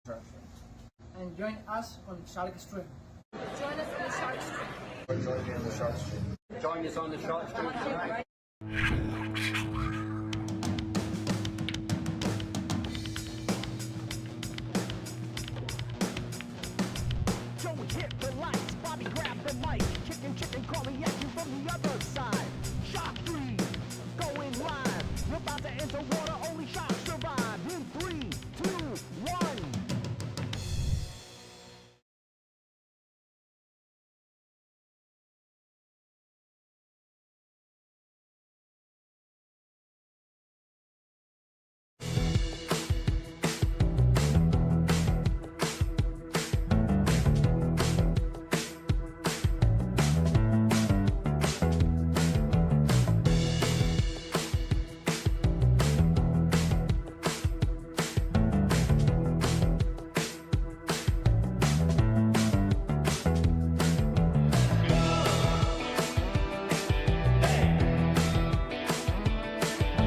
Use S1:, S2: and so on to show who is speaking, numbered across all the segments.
S1: And join us on Shark Stream. Join us on the Shark Stream.
S2: Join me on the Shark Stream.
S3: Join us on the Shark Stream tonight.
S4: Joey hit the lights, Bobby grabbed the mic, chicken calling at you from the other side. Shark 3, going live. We're about to enter water, only sharks survive. In 3, 2, 1.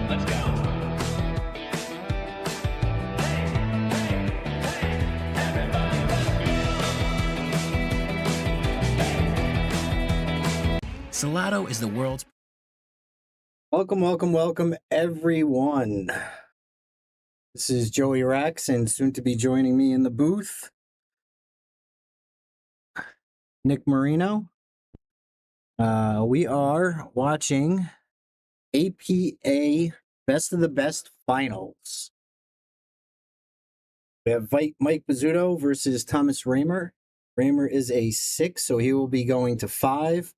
S3: Let's go.
S5: Salado is the world's.
S6: Welcome, everyone. This is Joey Rax, and soon to be joining me in the booth, Nick Marino. We are watching APA Best of the Best Finals. We have Mike Bizzuto versus Thomas Raymer. Raymer is a 6, so he will be going to 5.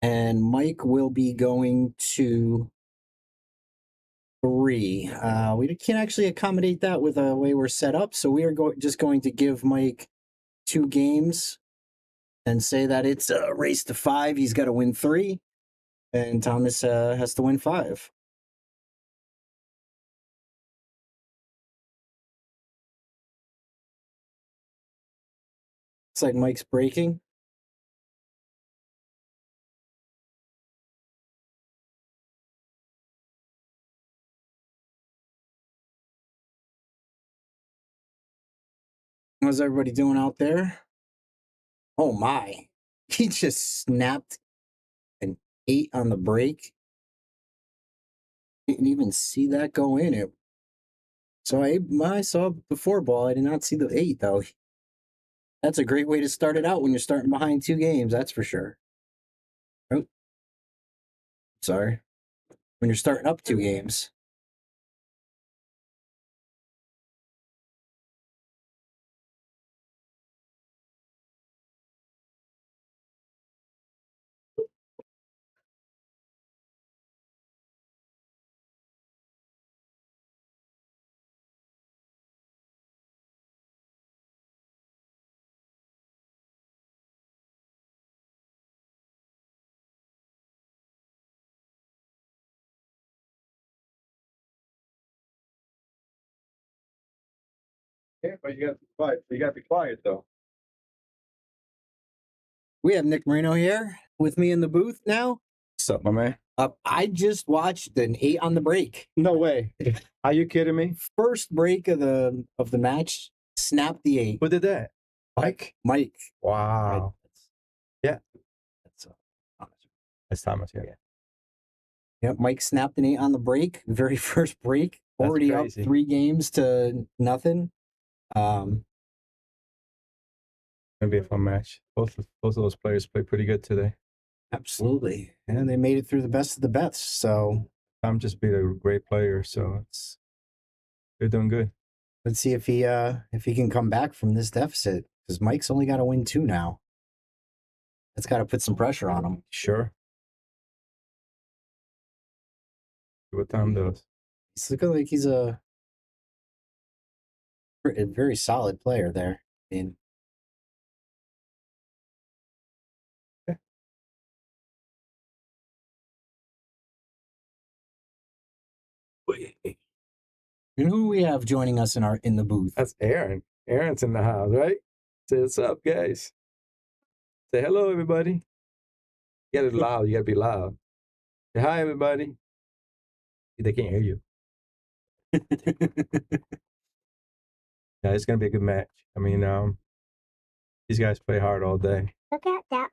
S6: And Mike will be going to 3. We can't actually accommodate that with the way we're set up, so we are just going to give Mike 2 games and say that it's a race to 5. He's got to win 3, and Thomas has to win 5. It's like Mike's breaking. How's everybody doing out there? Oh my, he just snapped an 8 on the break. Didn't even see that go in it. So I saw the 4 ball. I did not see the 8 though. That's a great way to start it out when you're starting behind 2 games, that's for sure. Oh, sorry. When you're starting up 2 games.
S2: Yeah, but you got to be quiet. You got to be quiet, though.
S6: We have Nick Marino here with me in the booth now.
S2: What's up, my man?
S6: I just watched an 8 on the break.
S2: No way. Are you kidding me?
S6: First break of the match, snapped the 8.
S2: Who did that? Mike?
S6: Mike.
S2: Wow. Yeah.
S6: That's Thomas.
S2: That's Thomas, yeah.
S6: Yep, Mike snapped an 8 on the break. Very first break.
S2: That's
S6: Already
S2: crazy.
S6: up 3 games to nothing.
S2: Maybe a fun match. Both of those players played pretty good today.
S6: Absolutely. And they made it through the best of the best. So
S2: Tom just beat a great player, so they're doing good.
S6: let's see if he can come back from this deficit. Because Mike's only got to win 2 now. That's got to put some pressure on him.
S2: Sure. See what Tom does.
S6: He's looking like he's a very solid player there. I mean, and who we have joining us in the booth?
S2: That's Aaron. Aaron's in the house, right? Say what's up, guys. Say hello, everybody. You gotta be loud. You gotta be loud. Say hi, everybody. They can't hear you. Yeah, it's gonna be a good match. I mean, these guys play hard all day.
S7: Look at that.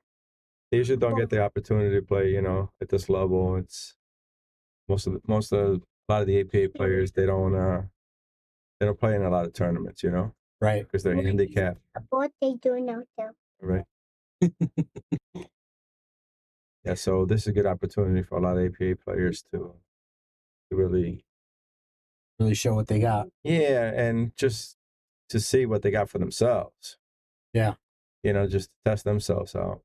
S2: They usually don't get the opportunity to play, you know, at this level. It's a lot of the APA players, they don't play in a lot of tournaments, you know,
S6: Right.
S2: because they're handicapped,
S7: What they do now, too.
S2: right? Yeah, so this is a good opportunity for a lot of APA players to really,
S6: Really show what they got.
S2: yeah, and just to see what they got for themselves.
S6: Yeah.
S2: You know, just to test themselves out.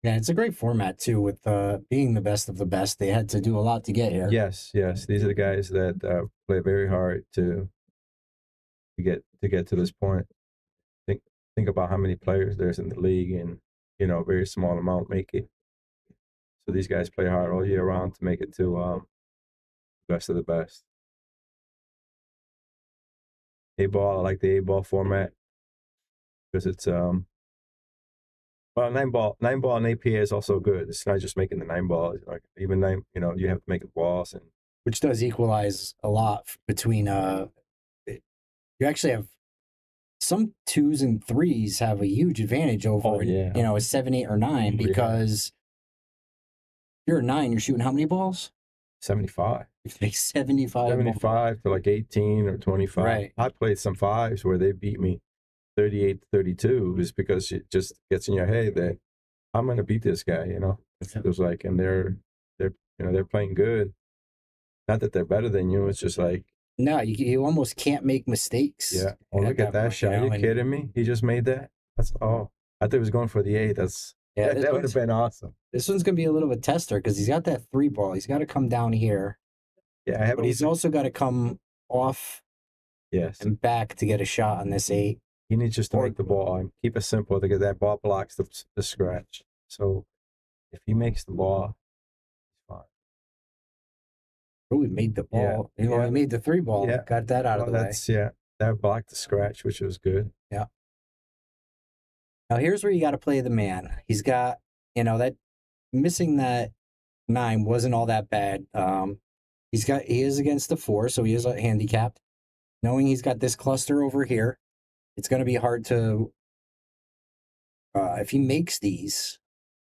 S6: Yeah, it's a great format too. With being the best of the best, they had to do a lot to get here.
S2: Yes, yes, these are the guys that play very hard to get to this point. Think about how many players there's in the league, and you know, a very small amount make it. So these guys play hard all year round to make it to best of the best. A-ball, I like the A-ball format because it's well, nine ball and APA is also good. It's not just making the 9 ball. Like even 9, you know, you have to make the balls, and
S6: Which does equalize a lot between you actually have some 2s and 3s have a huge advantage over
S2: Oh, yeah.
S6: you know, a 7, 8, or 9
S2: Yeah.
S6: because if you're a 9, you're shooting how many balls?
S2: 75.
S6: If they 75 balls.
S2: 75 to like 18 or 25.
S6: Right.
S2: I played some 5s where they beat me 38-32 just because it just gets in your head that I'm going to beat this guy, you know. It was like, and they're you know, they're playing good. Not that they're better than you. It's just like,
S6: No, you almost can't make mistakes.
S2: yeah. Oh, look at that
S6: point,
S2: shot.
S6: you know,
S2: Are you
S6: and-
S2: kidding me? He just made that? That's all. I thought he was going for the 8. That's
S6: Yeah, this
S2: that would
S6: one's-
S2: have been awesome.
S6: This one's gonna be a little bit tester because he's got that 3 ball. He's got to come down here,
S2: Yeah, I
S6: but
S2: haven't
S6: he's also got to come off
S2: yes.
S6: and back to get a shot on this 8.
S2: He needs just to
S6: Or-
S2: make the ball and keep it simple because that ball blocks the scratch. So if he makes the ball, it's fine.
S6: Oh, he made the
S2: Yeah,
S6: ball. You know,
S2: yeah.
S6: he made the 3 ball.
S2: Yeah.
S6: Got that out of
S2: Well,
S6: the way.
S2: that's that blocked the scratch, which was good.
S6: Now here's where you got to play the man. He's got, you know, that missing that 9 wasn't all that bad. He is against the 4, so he is handicapped. Knowing he's got this cluster over here, it's going to be hard to. If he makes these,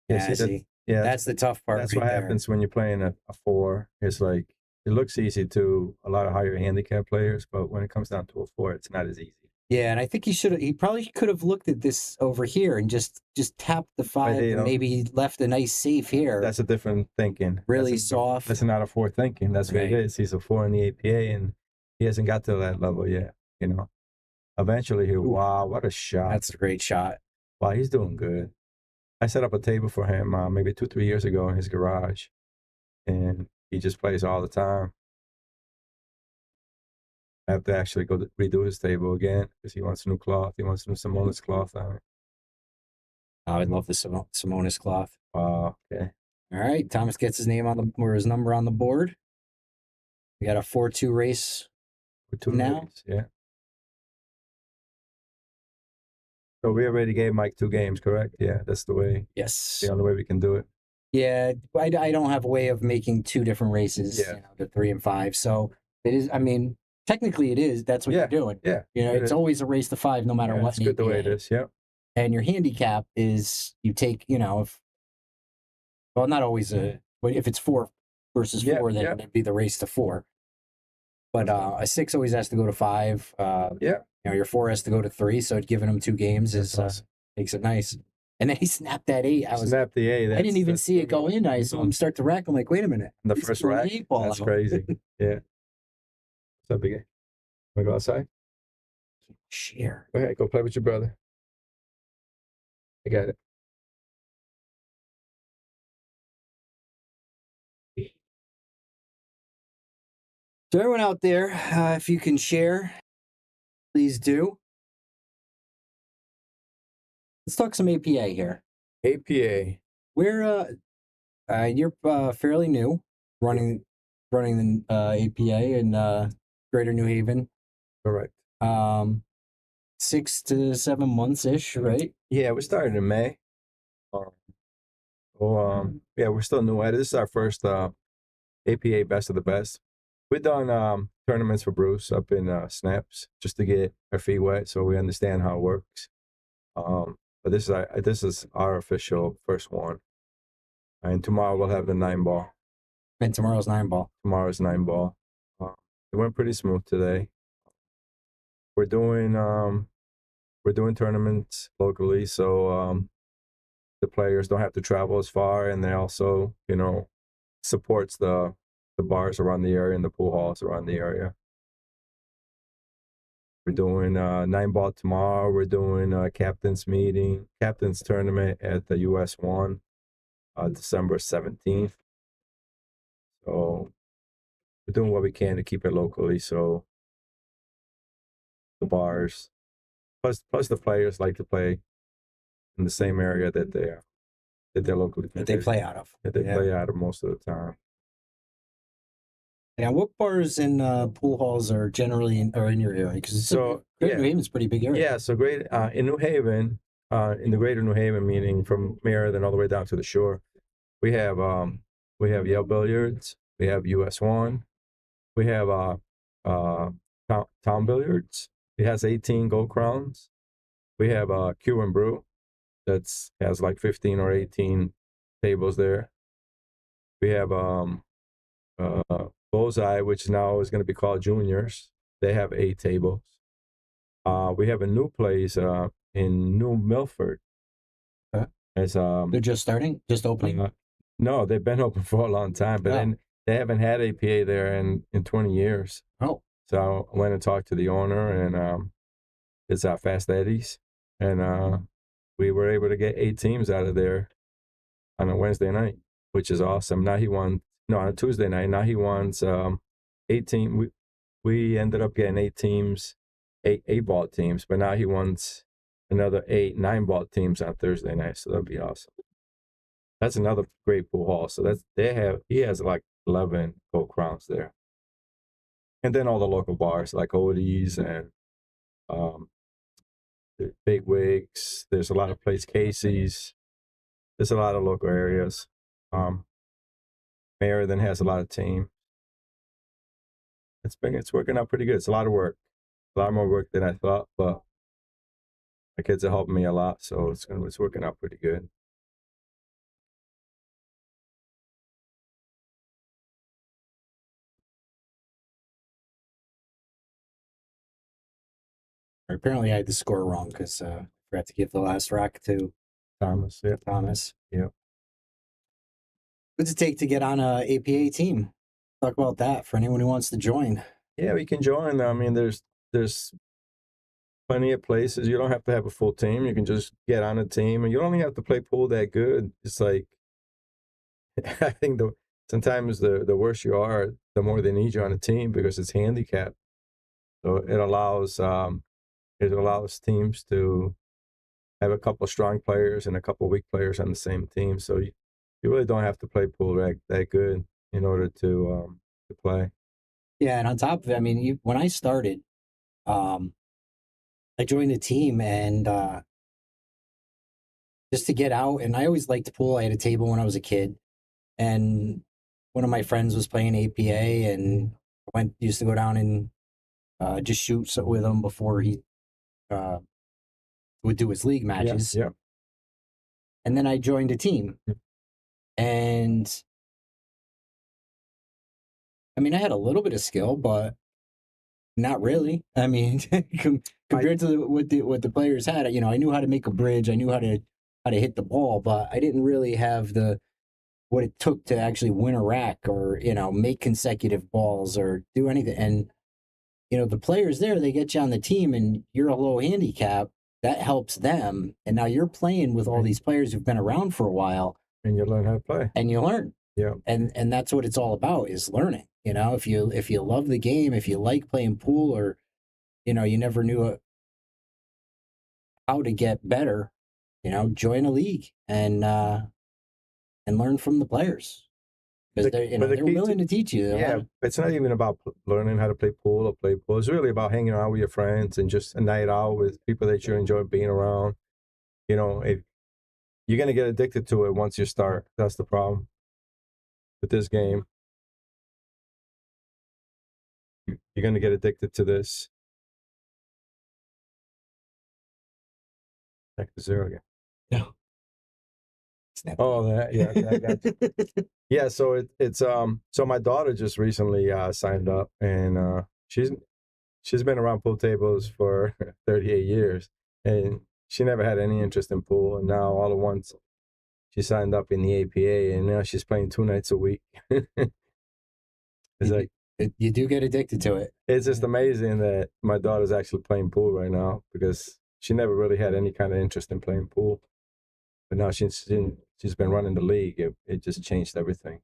S2: Yes,
S6: yeah,
S2: see,
S6: see,
S2: Yeah,
S6: that's the tough part.
S2: that's
S6: right
S2: what
S6: there.
S2: happens when you're playing a 4. It's like it looks easy to a lot of higher handicap players, but when it comes down to a 4, it's not as easy.
S6: Yeah, and I think he probably could have looked at this over here and just tapped the 5
S2: they
S6: and
S2: don't-
S6: maybe left a nice safe here.
S2: That's a different thinking.
S6: really
S2: That's
S6: soft.
S2: That's not a 4 thinking. That's what it
S6: Right.
S2: is. He's a 4 in the APA, and he hasn't got to that level yet. You know, eventually he'll. Wow, what a shot!
S6: That's a great shot.
S2: Wow, he's doing good. I set up a table for him maybe 2-3 years ago in his garage, and he just plays all the time. I have to actually go redo his table again because he wants new cloth. He wants new Simonis cloth on it.
S6: I would love the Simonis cloth.
S2: Wow. Okay.
S6: All right, Thomas gets his name his number on the board. We got a 4-2 race.
S2: For 2
S6: Now?
S2: days, yeah. So we already gave Mike 2 games, correct? Yeah, that's
S6: Yes.
S2: the only way we can do it.
S6: Yeah, I don't have a way of making 2 different races.
S2: Yeah.
S6: You know, the 3 and 5. So it is. I mean, technically, it is. That's what
S2: Yeah,
S6: you're doing.
S2: Yeah.
S6: You know,
S2: it
S6: it's
S2: is.
S6: always a race to 5, no matter
S2: Yeah,
S6: what.
S2: it's
S6: in
S2: good the way it
S6: APA.
S2: is. Yeah.
S6: And your handicap is you take. You know, not always but if it's 4 versus 4,
S2: Yeah,
S6: then
S2: yeah.
S6: it'd be the race to 4. But a 6 always has to go to 5.
S2: Yeah.
S6: You know, your 4 has to go to 3. So giving him 2 games
S2: That's
S6: is
S2: awesome.
S6: makes it nice. And then he snapped that 8.
S2: Snap the A.
S6: I didn't even see it go in. I saw him start to rack. I'm like, wait a minute.
S2: The
S6: He's
S2: first
S6: throwing
S2: rack.
S6: the 8 ball
S2: That's
S6: out.
S2: crazy. Yeah. What's up, big guy? Want to go outside?
S6: Share.
S2: Go ahead. Go play with your brother. I got it.
S6: So everyone out there, if you can share, please do. Let's talk some APA here.
S2: APA.
S6: Where you're fairly new, running the APA in Greater New Haven.
S2: Correct.
S6: 6 to 7 months ish, right?
S2: Yeah, we started in May. Yeah, we're still new at it. This is our first APA Best of the Best. We've done tournaments for Bruce up in Snaps just to get our feet wet so we understand how it works. But this is our official first one. And tomorrow we'll have the 9-ball.
S6: And tomorrow's 9-ball.
S2: Tomorrow's 9-ball. It went pretty smooth today. We're doing tournaments locally, so the players don't have to travel as far, and they also, supports the bars around the area and the pool halls around the area. We're doing 9-ball tomorrow. We're doing a captain's tournament at the US 1, December 17th. So we're doing what we can to keep it locally. So the bars, plus the players like to play in the same area that they're locally
S6: That they play out of.
S2: that they play out of most of the time.
S6: Yeah, what bars and pool halls are generally in your area? Because New Haven's a pretty big area.
S2: Yeah, so great in New Haven, in the greater New Haven, meaning from Meriden all the way down to the shore, we have Yale Billiards, we have US 1, we have Town Billiards. It has 18 gold crowns. We have Q and Brew, has like 15 or 18 tables there. We have Bullseye, which now is going to be called Juniors. They have 8 tables. We have a new place in New Milford.
S6: They're just starting, just opening.
S2: No, they've been open for a long time, but then they haven't had APA there in 20 years.
S6: Oh,
S2: so I went and talked to the owner, and it's Fast Eddie's, and we were able to get 8 teams out of there on a Wednesday night, which is awesome. Now he won. No, on a Tuesday night. Now he wants 18. We ended up getting 8 teams, 8-ball teams, but now he wants another 8 9-ball teams on Thursday night. So that'd be awesome. That's another great pool hall. So he has like 11 gold crowns there, and then all the local bars like Odie's and the Big Wigs. There's a lot of places, Casey's. There's a lot of local areas. Meriden has a lot of team. It's working out pretty good. It's a lot of work, a lot more work than I thought, but my kids are helping me a lot, so it's working out pretty good.
S6: Apparently, I had the score wrong because I forgot to give the last rack to
S2: Thomas, yeah.
S6: Thomas.
S2: Yeah.
S6: What's it take to get on a APA team? Talk about that for anyone who wants to join.
S2: Yeah, we can join. I mean, there's plenty of places. You don't have to have a full team. You can just get on a team, and you don't even have to play pool that good. It's like, I think sometimes the worse you are, the more they need you on a team because it's handicapped. So it allows teams to have a couple of strong players and a couple of weak players on the same team. So you really don't have to play pool that good in order to play.
S6: Yeah, and on top of it, I mean, when I started, I joined a team and just to get out, and I always liked pool. I had a table when I was a kid, and one of my friends was playing APA, and used to go down and just shoot with him before he would do his league matches.
S2: Yeah.
S6: And then I joined a team, and I mean, I had a little bit of skill, but not really. I mean, compared to what the players had, I knew how to make a bridge. I knew how to hit the ball, but I didn't really have what it took to actually win a rack or, make consecutive balls or do anything. And, the players there, they get you on the team and you're a low handicap. That helps them. And now you're playing with all these players who've been around for a while.
S2: And you learn how to play.
S6: And you learn.
S2: Yeah.
S6: And that's what it's all about, is learning. If you love the game, if you like playing pool, or, you never knew how to get better, join a league and learn from the players. Because they're willing to teach you.
S2: Yeah, it's not even about learning how to play pool or play pool. It's really about hanging out with your friends and just a night out with people that you enjoy being around. If you're going to get addicted to it once you start. That's the problem with this game. You're gonna get addicted to this. Back to zero again.
S6: No. Snap.
S2: Oh, that yeah, I got you. Yeah, so it's so my daughter just recently signed up, and she's been around pool tables for 38 years, and she never had any interest in pool, and now all at once she signed up in the APA, and now she's playing 2 nights a week. It's like
S6: You do get addicted to it.
S2: it's just amazing that my daughter's actually playing pool right now because she never really had any kind of interest in playing pool, but now she's been running the league. It just changed everything.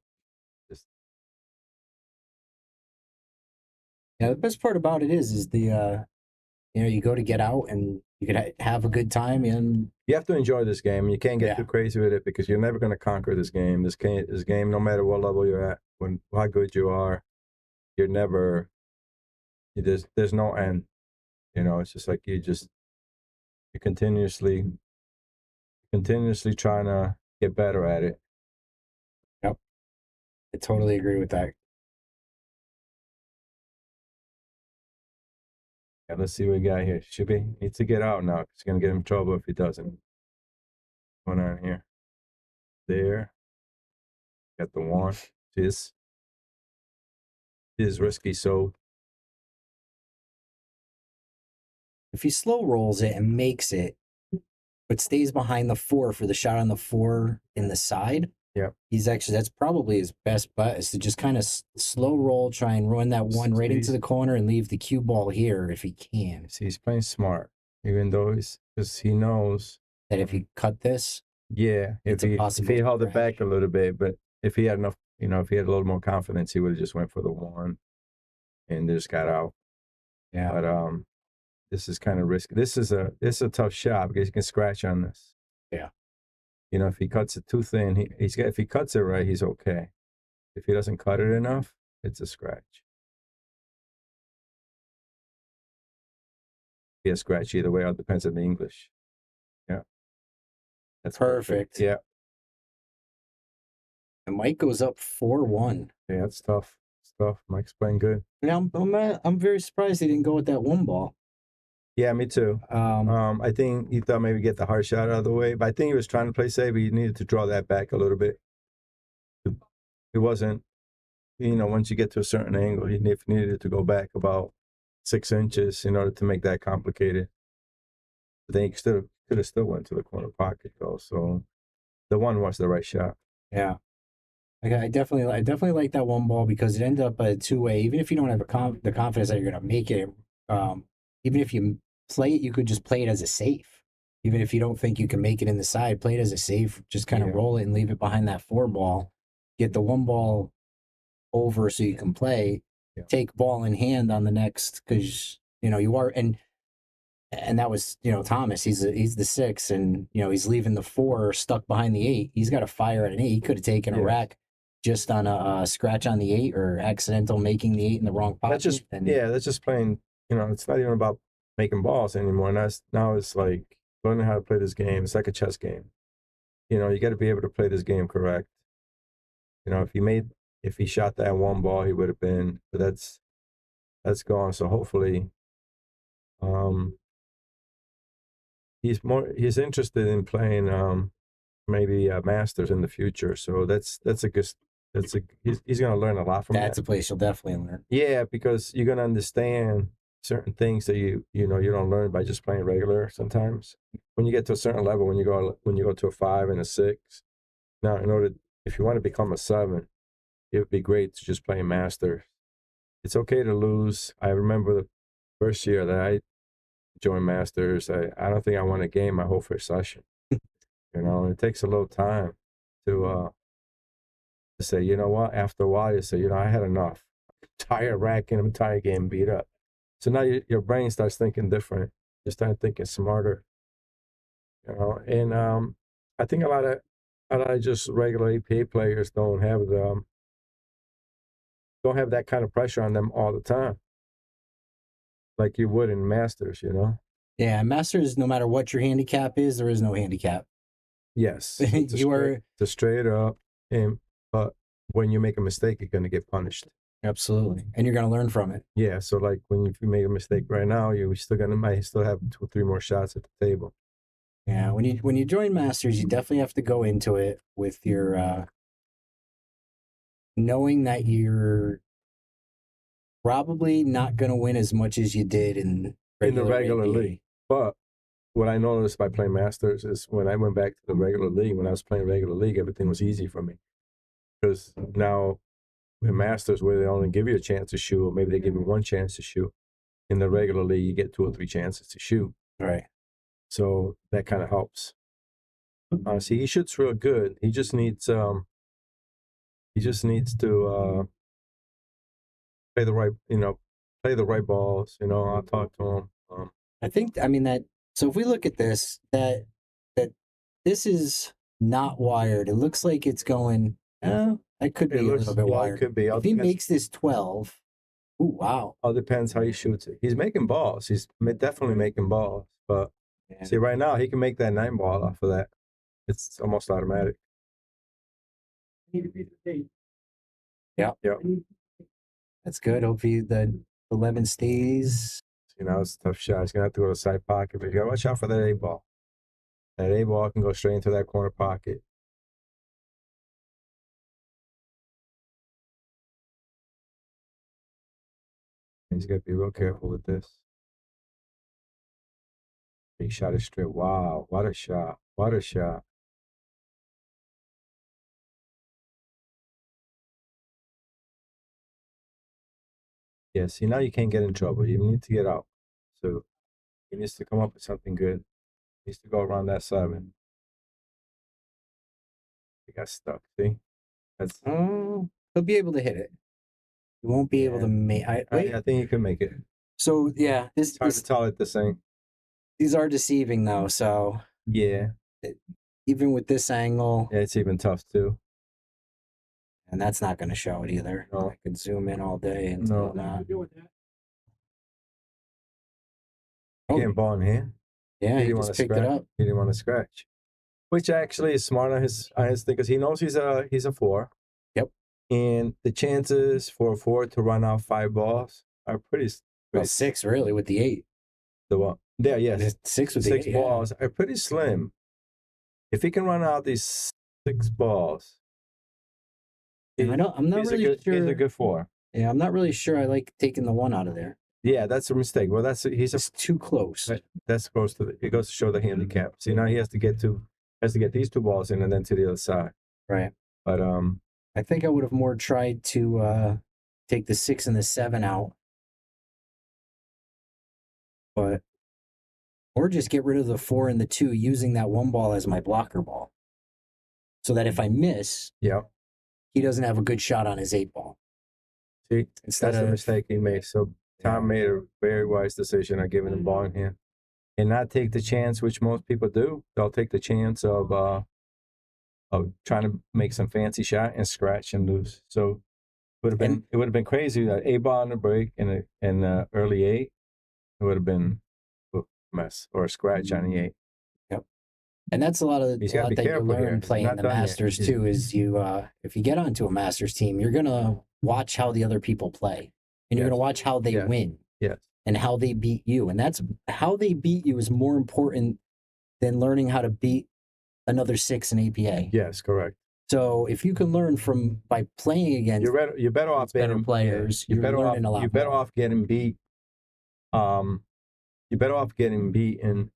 S6: Yeah, the best part about it is the you go to get out and you could have a good time, and
S2: You have to enjoy this game. You can't get
S6: Yeah.
S2: too crazy with it because you're never going to conquer this game. This game, no matter what level you're at, how good you are, you're never. There's no end. It's just like you're continuously trying to get better at it.
S6: I totally agree with that.
S2: Yeah, let's see what we got here. Needs to get out now. It's going to get him in trouble if he doesn't. What's going on here? There. Got the one. This is risky. So
S6: If he slow rolls it and makes it, but stays behind the 4 for the shot on the 4 in the side,
S2: Yep.
S6: that's probably his best bet, is to just kind of slow roll, try and run that one right into the corner and leave the cue ball here if he can.
S2: see, he's playing smart, even though because he knows.
S6: That if he cut this,
S2: Yeah,
S6: It's
S2: if
S6: a
S2: he
S6: possible
S2: held it
S6: crash.
S2: back a little bit, but if he had enough, if he had a little more confidence, he would have just went for the one and just got out.
S6: yeah,
S2: But this is kind of risky. This is a tough shot because you can scratch on this.
S6: Yeah.
S2: If he cuts it too thin, if he cuts it right, he's okay. If he doesn't cut it enough, it's a scratch. Be a scratch either way. It all depends on the English. Yeah. That's
S6: Perfect.
S2: Yeah.
S6: and Mike goes up 4-1.
S2: Yeah, it's tough. It's tough. Mike's playing good.
S6: Now I'm very surprised he didn't go with that one ball.
S2: Yeah, me too. I think he thought maybe get the hard shot out of the way, but I think he was trying to play safe. But he needed to draw that back a little bit. It wasn't, once you get to a certain angle, he needed to go back about 6 inches in order to make that complicated. But then he could have still went to the corner pocket though. So the one was the right shot.
S6: Yeah. Okay, I definitely like that one ball because it ended up a 2-way. Even if you don't have the confidence that you're gonna make it, even if you play it, you could just play it as a safe. Even if you don't think you can make it in the side, play it as a safe. Just kind of
S2: Yeah.
S6: roll it and leave it behind that 4 ball. Get the 1 ball over so you can play.
S2: Yeah.
S6: Take ball in hand on the next because you are and that was Thomas. He's the 6, and he's leaving the 4 stuck behind the 8. He's got a fire at an 8. He could have taken a
S2: Yeah.
S6: rack just on a scratch on the 8 or accidental making the 8 in the wrong pocket.
S2: That's just playing. It's not even about making balls anymore. And now it's like learning how to play this game. It's like a chess game. You got to be able to play this game correct. If he shot that 1 ball, he would have been. But that's gone. So hopefully, he's interested in playing maybe Masters in the future. So that's a good. He's going to learn a lot from
S6: That's
S2: that.
S6: a place you'll definitely learn.
S2: Yeah, because you're going to understand certain things that you don't learn by just playing regular sometimes. When you get to a certain level, when you go to a 5 and a 6, now if you want to become a 7, it would be great to just play Masters. It's okay to lose. I remember the first year that I joined Masters, I don't think I won a game my whole first session. It takes a little time to say, you know what, after a while you say, I had enough. I'm tired of racking, I'm tired of getting beat up. So now your brain starts thinking different. You start thinking smarter. And I think a lot of just regular APA players don't have that kind of pressure on them all the time, like you would in Masters.
S6: Yeah, Masters, no matter what your handicap is, there is no handicap.
S2: Yes,
S6: You are
S2: it's straight up, but when you make a mistake, you're going to get punished.
S6: Absolutely. And you're going to learn from it.
S2: Yeah, so like when if you make a mistake right now, you still gonna might still have 2 or 3 more shots at the table.
S6: Yeah, when you join Masters, you definitely have to go into it with your knowing that you're probably not going to win as much as you did in
S2: the regular
S6: APA.
S2: league. But what I noticed by playing Masters is when I went back to the regular league, when I was playing regular league, everything was easy for me. Because now in Masters, where they only give you a chance to shoot, or maybe they give you one chance to shoot, in the regular league, you get 2 or 3 chances to shoot.
S6: Right.
S2: So that kind of helps. See, he shoots real good. He just needs to play the right balls. I'll talk to him.
S6: I mean that. So if we look at this, that this is not wired. It looks like it's going. It could be a little bit wired.
S2: It could be.
S6: If he makes this 12, ooh, wow.
S2: All depends how he shoots it. He's making balls. He's definitely making balls. But see, right now he can make that 9 ball off of that. It's almost automatic.
S6: Yeah.
S2: Yeah.
S6: That's good. Hopefully the 11 stays.
S2: It's a tough shot. He's gonna have to go to the side pocket, but you gotta watch out for that A ball. That A ball can go straight into that corner pocket. He's got to be real careful with this. He shot it straight. Wow, what a shot. What a shot. Yeah, see, now you can't get in trouble. You need to get out. So he needs to come up with something good. He needs to go around that 7. He got stuck, see? That's
S6: He'll be able to hit it. He won't be able to make.
S2: I think he can make it.
S6: So yeah,
S2: It's hard to tell it the same.
S6: These are deceiving though. So
S2: Yeah.
S6: even with this angle,
S2: Yeah, it's even tough too.
S6: and that's not going to show it either.
S2: No.
S6: I could zoom in all day and
S2: No.
S6: not.
S2: Getting ball in hand.
S6: Yeah, he
S2: didn't
S6: just
S2: wanna
S6: picked it
S2: scratch.
S6: up.
S2: He didn't want to scratch, which actually is smart on his thing because he knows he's a 4.
S6: Yep.
S2: And the chances for a 4 to run out 5 balls are pretty.
S6: Well, 6 really with the 8.
S2: The one. Yeah, yes.
S6: 6 with the
S2: 6
S6: 8.
S2: balls are pretty slim. If he can run out these 6 balls,
S6: Yeah. I'm not really sure.
S2: He's a good 4.
S6: Yeah, I'm not really sure. I like taking the 1 out of there.
S2: Yeah, that's a mistake. Well,
S6: It's too close.
S2: That's close to it goes to show the handicap. See, now he has to get these 2 balls in and then to the other side.
S6: Right.
S2: But
S6: I think I would have more tried to take the 6 and the 7 out. Or just get rid of the 4 and the 2 using that 1 ball as my blocker ball. So that if I miss,
S2: yeah.
S6: he doesn't have a good shot on his 8 ball.
S2: See,
S6: Instead
S2: that's the
S6: of-
S2: mistake he made. So Tom made a very wise decision on giving the ball in hand and not take the chance, which most people do. They'll take the chance of trying to make some fancy shot and scratch and lose. So it would have been crazy that A ball on the break in early 8. It would have been a mess or a scratch on the 8.
S6: Yep. And that's a lot
S2: He's
S6: that
S2: gotta be
S6: you
S2: careful here.
S6: learn
S2: He's
S6: playing
S2: not
S6: the
S2: done yet.
S6: Masters
S2: He's-
S6: too. Is you if you get onto a Masters team, you're gonna watch how the other people play, and you're
S2: Yes.
S6: gonna watch how they
S2: Yes.
S6: win
S2: Yes.
S6: and how they beat you. And that's how they beat you is more important than learning how to beat another 6 in APA.
S2: Yes, correct.
S6: So if you can learn by playing against
S2: You're better off
S6: better
S2: getting
S6: players,
S2: You're
S6: you're
S2: better off.
S6: learning a lot
S2: You're better
S6: more.
S2: off getting beat. You're better off getting beat in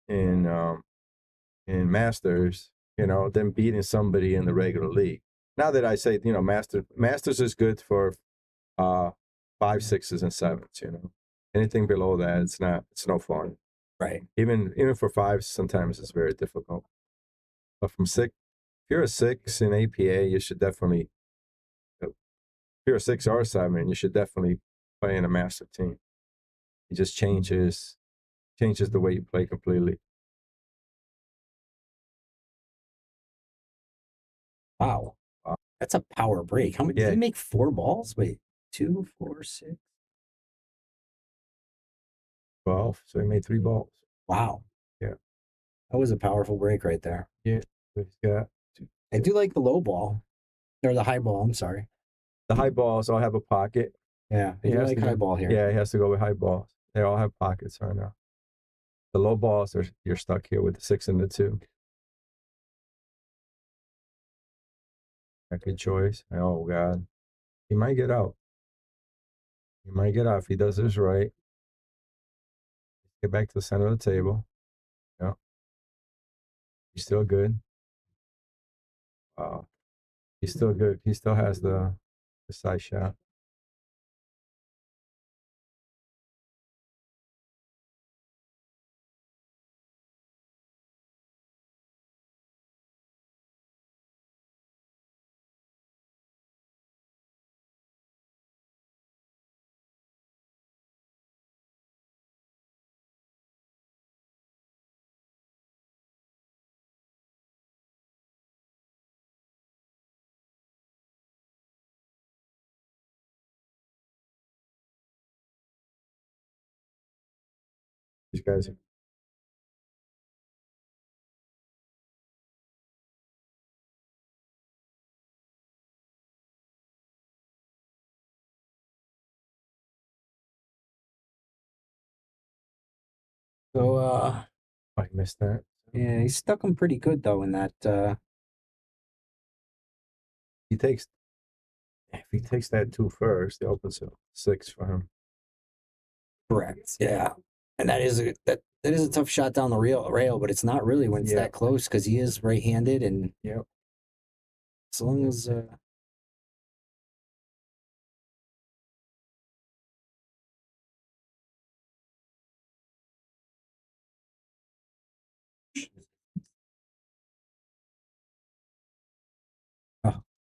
S2: Masters, than beating somebody in the regular league. Now that I say, Masters is good for 5, 6s, and 7s. Anything below that, it's no fun.
S6: Right.
S2: Even for 5s, sometimes it's very difficult. But from 6, if you're a 6 in APA, you should definitely. If you're a 6 or a 7, you should definitely play in a master team. It just changes the way you play completely.
S6: Wow. That's a power break. How many did
S2: Yeah.
S6: he make 4 balls? Wait, 2, 4, 6.
S2: 12, so he made 3 balls.
S6: Wow.
S2: Yeah.
S6: That was a powerful break right there.
S2: So he's got
S6: I do like the low ball. Or the high ball, I'm sorry.
S2: the high balls. I'll have a pocket.
S6: Yeah,
S2: He
S6: you
S2: has
S6: like
S2: to go-
S6: high ball here.
S2: Yeah, he has to go with high balls. They all have pockets right now. The low balls are you're stuck here with the 6 and the 2. A good choice. Oh God, he might get out. He might get out if he does this right. Get back to the center of the table. Yeah, he's still good. He's still good. He still has the side shot. These guys.
S6: So
S2: I missed that.
S6: yeah, he stuck him pretty good though in that.
S2: He takes. If he takes that 2 first, it opens up 6 for him.
S6: Correct. Yeah, and that is a tough shot down the rail, but it's not really when it's
S2: Yeah.
S6: that close because he is right-handed, and
S2: Yep.
S6: as long as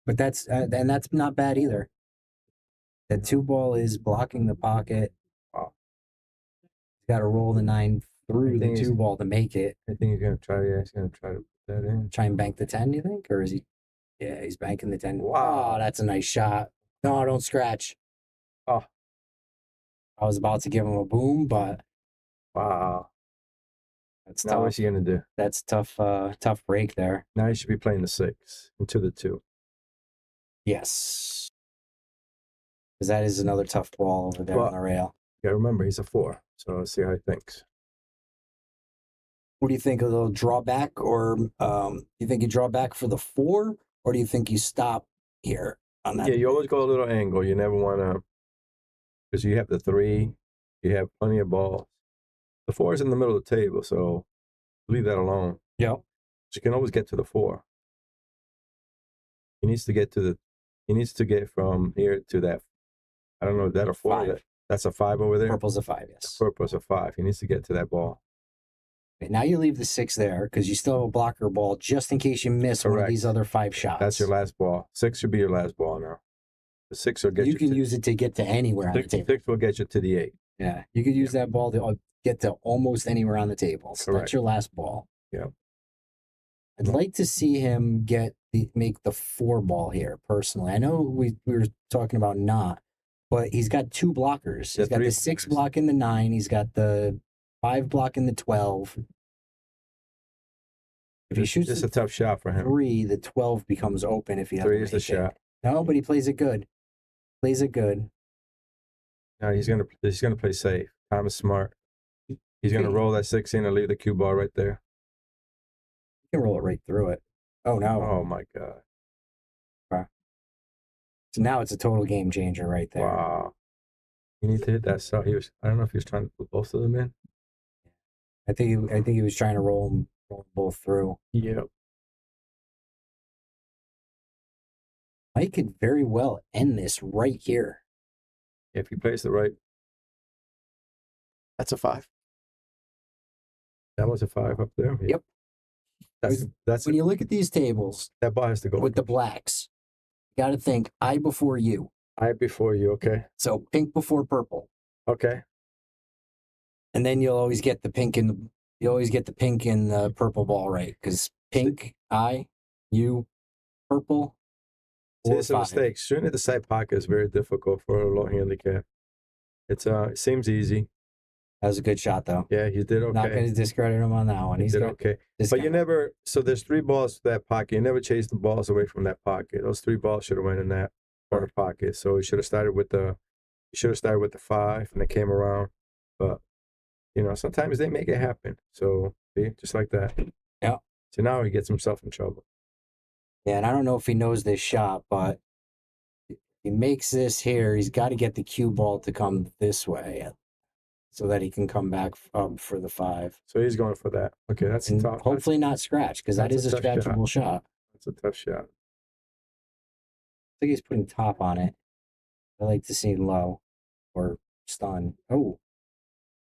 S6: but that's and that's not bad either. That 2 ball is blocking the pocket.
S2: Wow.
S6: He's got to roll the 9 through the
S2: think he's-
S6: 2 ball to make it.
S2: I think he's gonna try. Yeah, he's gonna try to put that in.
S6: Try and bank the 10, you think? Or is he? Yeah, he's banking the 10.
S2: Wow.
S6: Oh, that's a nice shot. No, don't scratch.
S2: Oh.
S6: I was about to give him a boom, but
S2: Wow.
S6: that's
S2: Now
S6: tough.
S2: what's he gonna do?
S6: That's tough. Tough break there.
S2: Now he should be playing the 6 into the 2.
S6: Yes, because that is another tough ball over there
S2: Well-
S6: on the rail.
S2: Yeah, remember he's a 4. So let's see how he thinks.
S6: What do you think of the drawback, or you think you draw back for the 4, or do you think you stop here on that?
S2: Yeah, you always go a little angle. You never want to, because you have the 3, you have plenty of balls. The 4 is in the middle of the table, so leave that alone.
S6: Yep.
S2: So you can always get to the 4. He needs to get to the. He needs to get from here to that. I don't know, is that a 4?
S6: 5.
S2: That's a 5 over there.
S6: Purple's a 5, yes.
S2: Purple's a 5. He needs to get to that ball.
S6: Okay, now you leave the 6 there because you still have a blocker ball just in case you miss one of
S2: Correct.
S6: these other 5 shots.
S2: That's your last ball. 6 should be your last ball now. The 6 will get you.
S6: You can
S2: to,
S6: use it to get to anywhere on the
S2: 6,
S6: table.
S2: 6 will get you to the 8.
S6: Yeah, you could use that ball to get to almost anywhere on the table. So
S2: Correct.
S6: that's your last ball.
S2: Yeah.
S6: I'd like to see him make the 4 ball here personally. I know we were talking about not, but he's got 2 blockers.
S2: Yeah,
S6: He's got
S2: 3
S6: the 6
S2: blockers.
S6: block in the 9. He's got the 5 block in the 12. If he shoots
S2: It's
S6: the
S2: a tough shot for him.
S6: 3, the 12 becomes open if he doesn't
S2: 3 is the
S6: make it.
S2: shot.
S6: No, but he plays it good. Plays it good.
S2: Now he's gonna play safe. Tom is smart. He's gonna roll that 6 in and leave the cue ball right there.
S6: He can roll it right through it. Oh no.
S2: Oh my God!
S6: So now it's a total game changer right there.
S2: Wow! You need to hit that shot. I don't know if he was trying to put both of them in.
S6: I think he was trying to roll them both through.
S2: Yep.
S6: Mike could very well end this right here.
S2: If he plays the right, that's a 5. That was a 5 up there.
S6: Yep.
S2: That's
S6: When you look at these tables
S2: that ball has to go
S6: with the blacks, you got to think I before you.
S2: I before you. Okay.
S6: So pink before purple,
S2: Okay.
S6: and then you'll always get the pink and the purple ball right because pink I, you, purple.
S2: See,
S6: Or
S2: it's a
S6: 5.
S2: mistake. Shooting at the side pocket is very difficult for a low handicap. It seems easy.
S6: That was a good shot though.
S2: Yeah, he did okay.
S6: Not going to discredit him on that one.
S2: He
S6: He's
S2: did
S6: got
S2: okay.
S6: this
S2: But
S6: guy.
S2: you never. So there's 3 balls to that pocket. You never chase the balls away from that pocket. Those 3 balls should have went in that corner pocket. So he should have started with the You should have started with the 5 and they came around. But, you know, sometimes they make it happen. So, see, just like that.
S6: Yeah.
S2: So now he gets himself in trouble.
S6: Yeah, and I don't know if he knows this shot, but if he makes this here, he's got to get the cue ball to come this way so that he can come back up for the 5.
S2: So he's going for that. Okay, that's
S6: And
S2: tough.
S6: hopefully not scratch, because that
S2: that's
S6: is
S2: a
S6: a
S2: tough shot.
S6: scratchable shot.
S2: That's a tough shot.
S6: I think he's putting top on it. I like to see low or stun. Oh,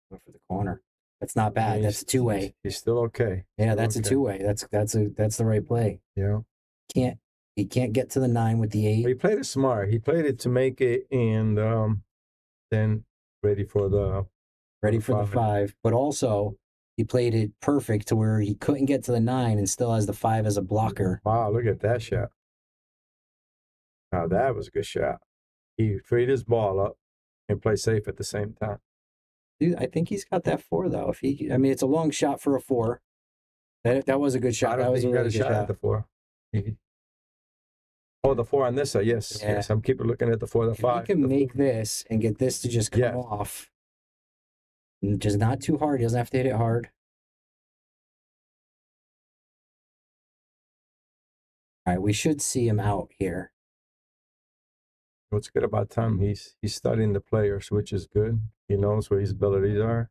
S6: went for the corner. That's not bad. That's a 2-way.
S2: He's still okay.
S6: Yeah,
S2: Still
S6: that's a
S2: okay.
S6: 2-way. That's the right play.
S2: Yeah.
S6: He can't get to the 9 with the
S2: He
S6: 8.
S2: played it smart. He played it to make it and then ready for the
S6: Ready for the 5, but also he played it perfect to where he couldn't get to the 9 and still has the 5 as a blocker.
S2: Wow, look at that shot. Now that was a good shot. He freed his ball up and played safe at the same time.
S6: Dude, I think he's got that 4 though. I mean, it's a long shot for a 4. That was a good
S2: I
S6: shot.
S2: don't
S6: That was
S2: think
S6: a
S2: he got
S6: really
S2: a
S6: good
S2: shot at
S6: shot.
S2: the 4. Oh, the 4 on this side. Yes,
S6: Yeah.
S2: yes. I'm keeping looking at the 4, the
S6: If he
S2: 5.
S6: can
S2: the
S6: make
S2: 4.
S6: this and get this to just come
S2: Yes.
S6: off, and just not too hard. He doesn't have to hit it hard. All right, we should see him out here.
S2: What's good about Tom? He's studying the players, which is good. He knows what his abilities are.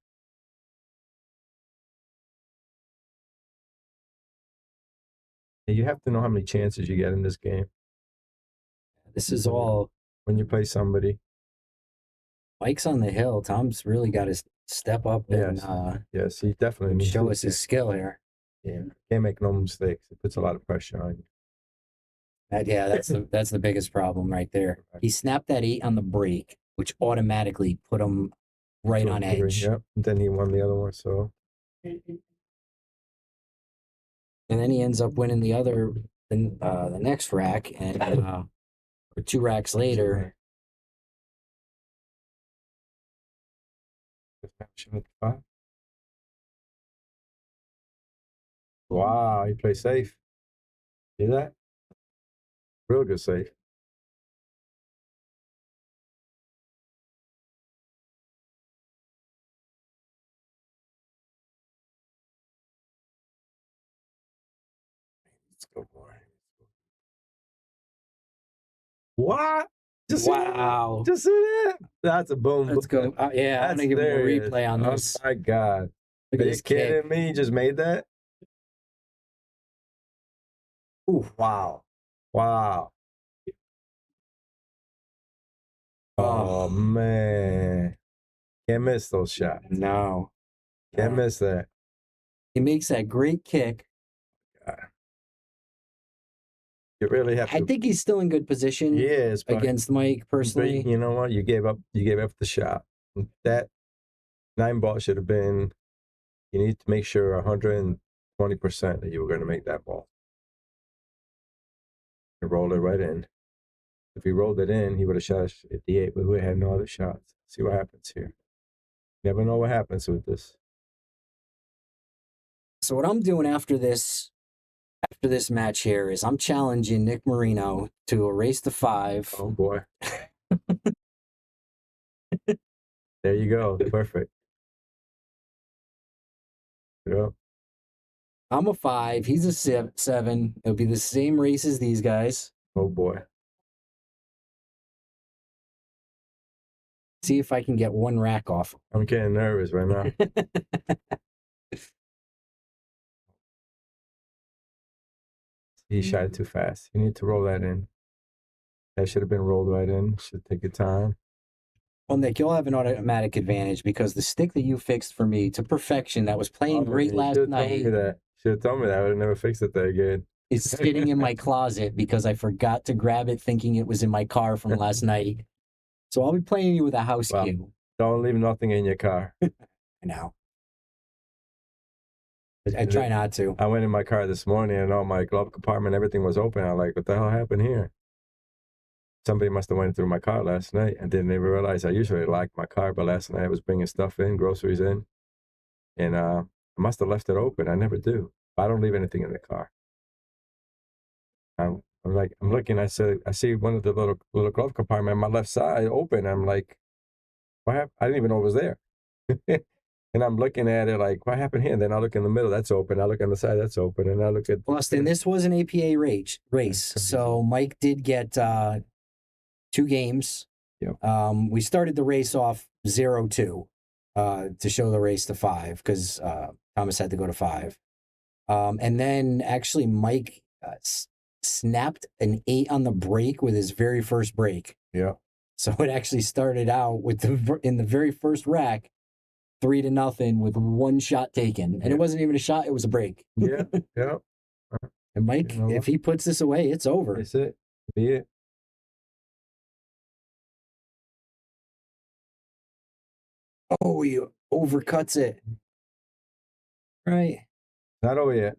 S2: And you have to know how many chances you get in this game
S6: This is all
S2: when you play somebody.
S6: Mike's on the hill. Tom's really got to step up and
S2: Yes. Yes, he definitely needs
S6: show
S2: to.
S6: us his skill here.
S2: Yeah, can't make no mistakes. It puts a lot of pressure on you.
S6: That's the biggest problem right there.
S2: Right.
S6: He snapped that 8 on the break, which automatically put him right
S2: So,
S6: on edge.
S2: Yep. And then he won the other one. So
S6: And then he ends up winning the next rack, and 2 racks later,
S2: wow, he played safe. See that? Real good save. Let's go, boy. What? Just see that?
S6: wow.
S2: Just see that? That's a boom.
S6: Let's go. Yeah, I'm
S2: That's
S6: gonna give him a
S2: hilarious.
S6: replay on
S2: Oh
S6: this.
S2: my God.
S6: Look
S2: Are
S6: at
S2: you
S6: this
S2: kidding
S6: kick.
S2: me? You just made that?
S6: Ooh,
S2: Wow. Wow. Oh, man. Can't miss those shots.
S6: no.
S2: Can't miss that.
S6: He makes that great kick.
S2: You really have
S6: I
S2: to.
S6: think he's still in good position
S2: Yes, but
S6: against Mike
S2: but
S6: personally.
S2: you know what? You gave up the shot. That 9 ball should have been, you need to make sure 120% that you were going to make that ball. And roll it right in. If he rolled it in, he would have shot us at the 8, but we had no other shots. See what happens here. Never know what happens with this.
S6: So what I'm doing after this match here is I'm challenging Nick Marino to erase the 5.
S2: Oh boy. There you go. Perfect. Yep.
S6: I'm a 5. He's a 7. It'll be the same race as these guys.
S2: Oh boy.
S6: See if I can get 1 rack off.
S2: I'm getting nervous right now. He shot it too fast. You need to roll that in. That should have been rolled right in. Should take your time.
S6: Well, Nick, you'll have an automatic advantage because the stick that you fixed for me to perfection that was playing great last night
S2: Should have told me that. I would have never fixed it that again.
S6: is sitting in my closet because I forgot to grab it thinking it was in my car from last night. So I'll be playing you with a house
S2: Wow.
S6: cue.
S2: Don't leave nothing in your car.
S6: I know. I try not to.
S2: I went in my car this morning and all my glove compartment, everything was open. I'm like, what the hell happened here? Somebody must have went through my car last night and didn't even realize I usually lock my car, but last night I was bringing stuff in, groceries in, and I must have left it open. I never do. I don't leave anything in the car. I'm looking. I see one of the little glove compartment on my left side open. I'm like, what happened? I didn't even know it was there. And I'm looking at it like, what happened here? And then I look in the middle, that's open. I look on the side, that's open. And I look at
S6: Austin, this was an APA race. So Mike did get 2 games.
S2: Yep.
S6: We started the race off 0-2 to show the race to 5 because Thomas had to go to 5. And then actually Mike snapped an 8 on the break with his very first break.
S2: Yeah.
S6: So it actually started out with in the very first rack, 3-0 with 1 shot taken. And it wasn't even a shot, it was a break.
S2: Yeah. Yeah.
S6: And Mike,
S2: You know
S6: if
S2: what?
S6: he puts this away, it's over.
S2: That's it. Be it.
S6: Oh, he overcuts it. Right.
S2: Not over yet.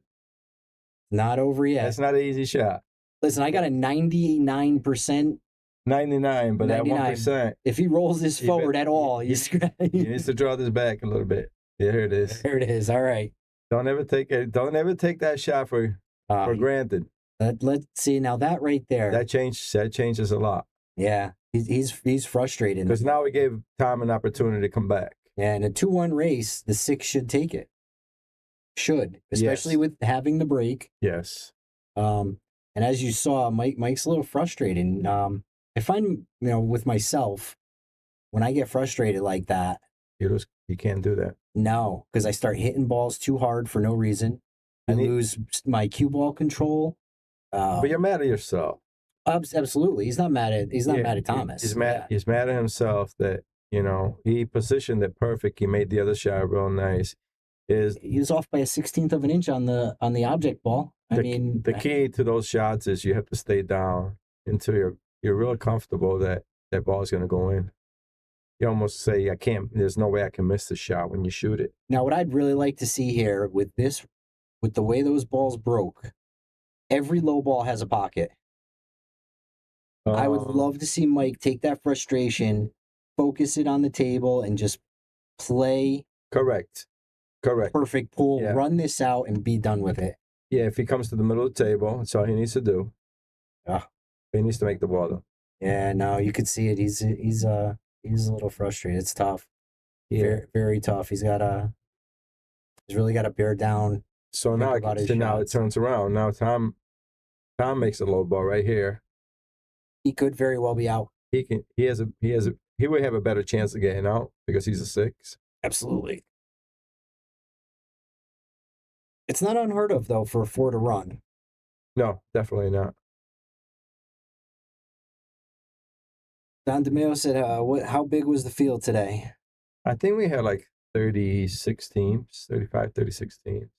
S6: Not over yet.
S2: That's not an easy shot.
S6: Listen, I got a 99%.
S2: 99, but
S6: 99.
S2: that 1%,
S6: If he rolls this
S2: You
S6: forward
S2: bet-
S6: at all,
S2: you-
S6: he's
S2: he needs to draw this back a little bit. Yeah, here it is.
S6: There it is. All right.
S2: Don't ever take it. Don't ever take that shot for granted.
S6: Let's see now that right there.
S2: That changes a lot.
S6: Yeah, he's frustrated.
S2: Because now we gave Tom an opportunity to come back.
S6: Yeah, in a 2-1 race, the 6 should take it. Should, especially
S2: Yes.
S6: with having the break.
S2: Yes.
S6: And as you saw, Mike's a little frustrated. I find, with myself, when I get frustrated like that,
S2: You can't do that.
S6: no, because I start hitting balls too hard for no reason. I lose my cue ball control.
S2: But you're mad at yourself.
S6: Absolutely, he's not mad at
S2: Yeah,
S6: mad at Thomas.
S2: He's mad.
S6: Yeah.
S2: He's mad at himself that he positioned it perfect. He made the other shot real nice.
S6: He was off by a 16th of an inch on the object ball.
S2: The key to those shots is you have to stay down until you're real comfortable that ball is going to go in. You almost say, there's no way I can miss the shot when you shoot it.
S6: Now, what I'd really like to see here with the way those balls broke, every low ball has a pocket. I would love to see Mike take that frustration, focus it on the table, and just play
S2: Correct.
S6: perfect pull,
S2: Yeah.
S6: run this out, and be done with it.
S2: Yeah, if he comes to the middle of the table, that's all he needs to do.
S6: Yeah.
S2: He needs to make the ball, though.
S6: Yeah, no, you could see it. He's a little frustrated. It's tough.
S2: Yeah.
S6: Very, very tough. He's really got to bear down.
S2: So
S6: Think
S2: now,
S6: about his
S2: now it
S6: shots.
S2: turns around. Now Tom makes a low ball right here.
S6: He could very well be out.
S2: He would have a better chance of getting out because he's a 6.
S6: Absolutely. It's not unheard of, though, for a 4 to run.
S2: No, definitely not.
S6: Don DeMeo said, how big was the field today?
S2: I think we had like 36 teams, 35, 36 teams.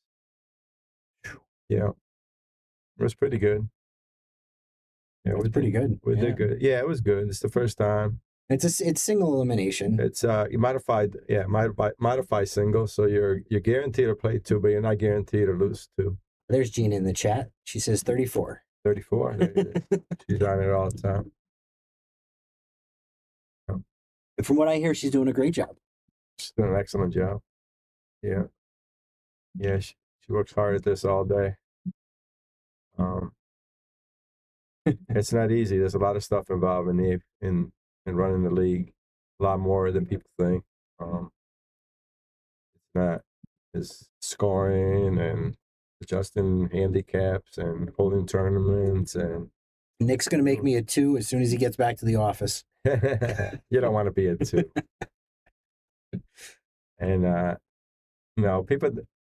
S2: Yeah. It was pretty good. Yeah,
S6: It's pretty good.
S2: We
S6: Yeah.
S2: did good. Yeah, it was good. It's the first time.
S6: It's single elimination.
S2: It's modified single, so you're guaranteed to play 2, but you're not guaranteed to lose 2.
S6: There's Gina in the chat. She says 34.
S2: 34. There it is. She's on it all the time.
S6: From what I hear, she's doing a great job.
S2: She's doing an excellent job. Yeah. Yeah, she works hard at this all day. It's not easy. There's a lot of stuff involved in running the league. A lot more than people think. It's not. It's scoring and adjusting handicaps and holding tournaments and
S6: Nick's going to make me a 2 as soon as he gets back to the office.
S2: you don't want to be a 2. And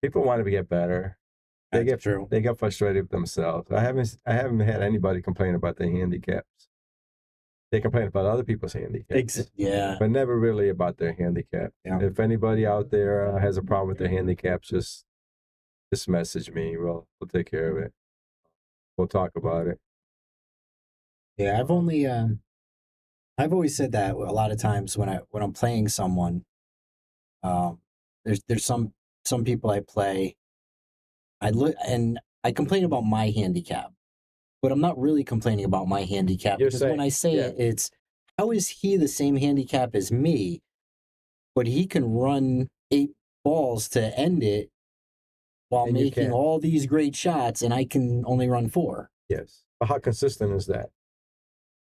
S2: people want to get better.
S6: That's true.
S2: They get frustrated with themselves. I haven't had anybody complain about their handicaps. They complain about other people's handicaps,
S6: Yeah.
S2: but never really about their handicap.
S6: Yeah.
S2: If anybody out there has a problem with their handicaps, just message me. We'll take care of it. We'll talk about it.
S6: Yeah, I've always said that a lot of times when I'm playing someone, there's some people I play, and I complain about my handicap, but I'm not really complaining about my handicap
S2: You're
S6: because
S2: saying-
S6: when I say
S2: yeah.
S6: it's how is he the same handicap as me, but he can run 8 balls to end it while
S2: And you
S6: making
S2: can't.
S6: all these great shots, and I can only run 4.
S2: Yes. But how consistent is that?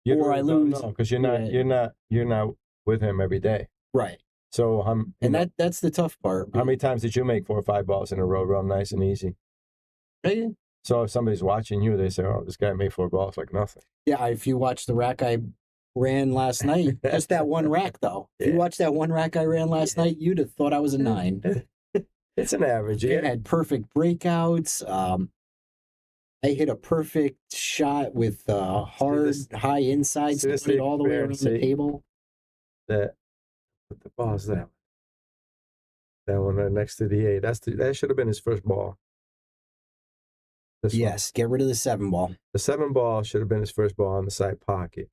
S6: Or I lose.
S2: because you're not with him every day.
S6: Right.
S2: So
S6: And that's the tough part.
S2: how many times did you make 4 or 5 balls in a row, real nice and easy? So if somebody's watching you, they say, "Oh, this guy made 4 balls like nothing."
S6: Yeah, if you watch the rack I ran last night, just that one rack though. If you
S2: Yeah.
S6: watched that one rack I ran last night, you'd have thought I was a 9.
S2: It's an average.
S6: It
S2: Yeah.
S6: had perfect breakouts. I hit a perfect shot with hard
S2: this-
S6: high insides
S2: see
S6: to
S2: this
S6: put it all the way
S2: fair,
S6: around the
S2: see?
S6: table.
S2: What the ball is that? That one right next to the 8. That should have been his first ball. This one.
S6: Yes, get rid of the 7 ball.
S2: The 7 ball should have been his first ball on the side pocket.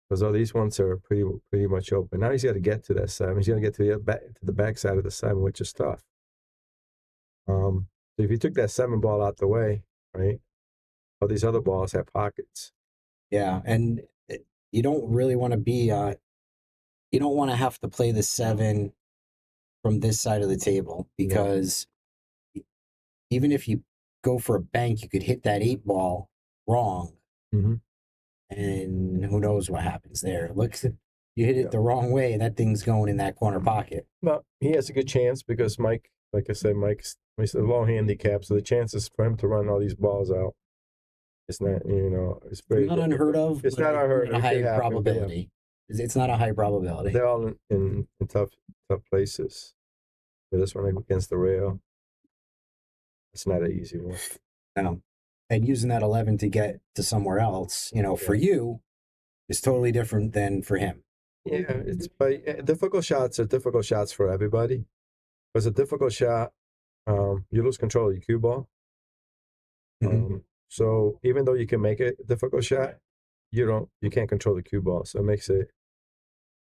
S2: Because all these ones are pretty much open. Now he's got to get to that 7. He's going to get to the back side of the 7, which is tough. So if you took that 7 ball out the way, right? All these other balls have pockets.
S6: Yeah, and you don't really want to be you don't want to have to play the 7 from this side of the table because even if you go for a bank, you could hit that 8 ball wrong,
S2: Mhm.
S6: and who knows what happens there. You hit it the wrong way, and that thing's going in that corner pocket.
S2: Well, he has a good chance because Mike, like I said, he's a low handicap, so the chances for him to run all these balls out, it's not, it's very
S6: Not unheard of.
S2: It's
S6: but
S2: not unheard of.
S6: A
S2: It
S6: high
S2: could happen, but yeah.
S6: probability. It's not a high probability.
S2: They're all in tough places. But this one against the rail, it's not an easy one.
S6: And using that 11 to get to somewhere else, for you, is totally different than for him.
S2: Yeah, difficult shots are difficult shots for everybody. Because a difficult shot, you lose control of your cue ball. So even though you can make it a difficult shot, you can't control the cue ball. So it makes it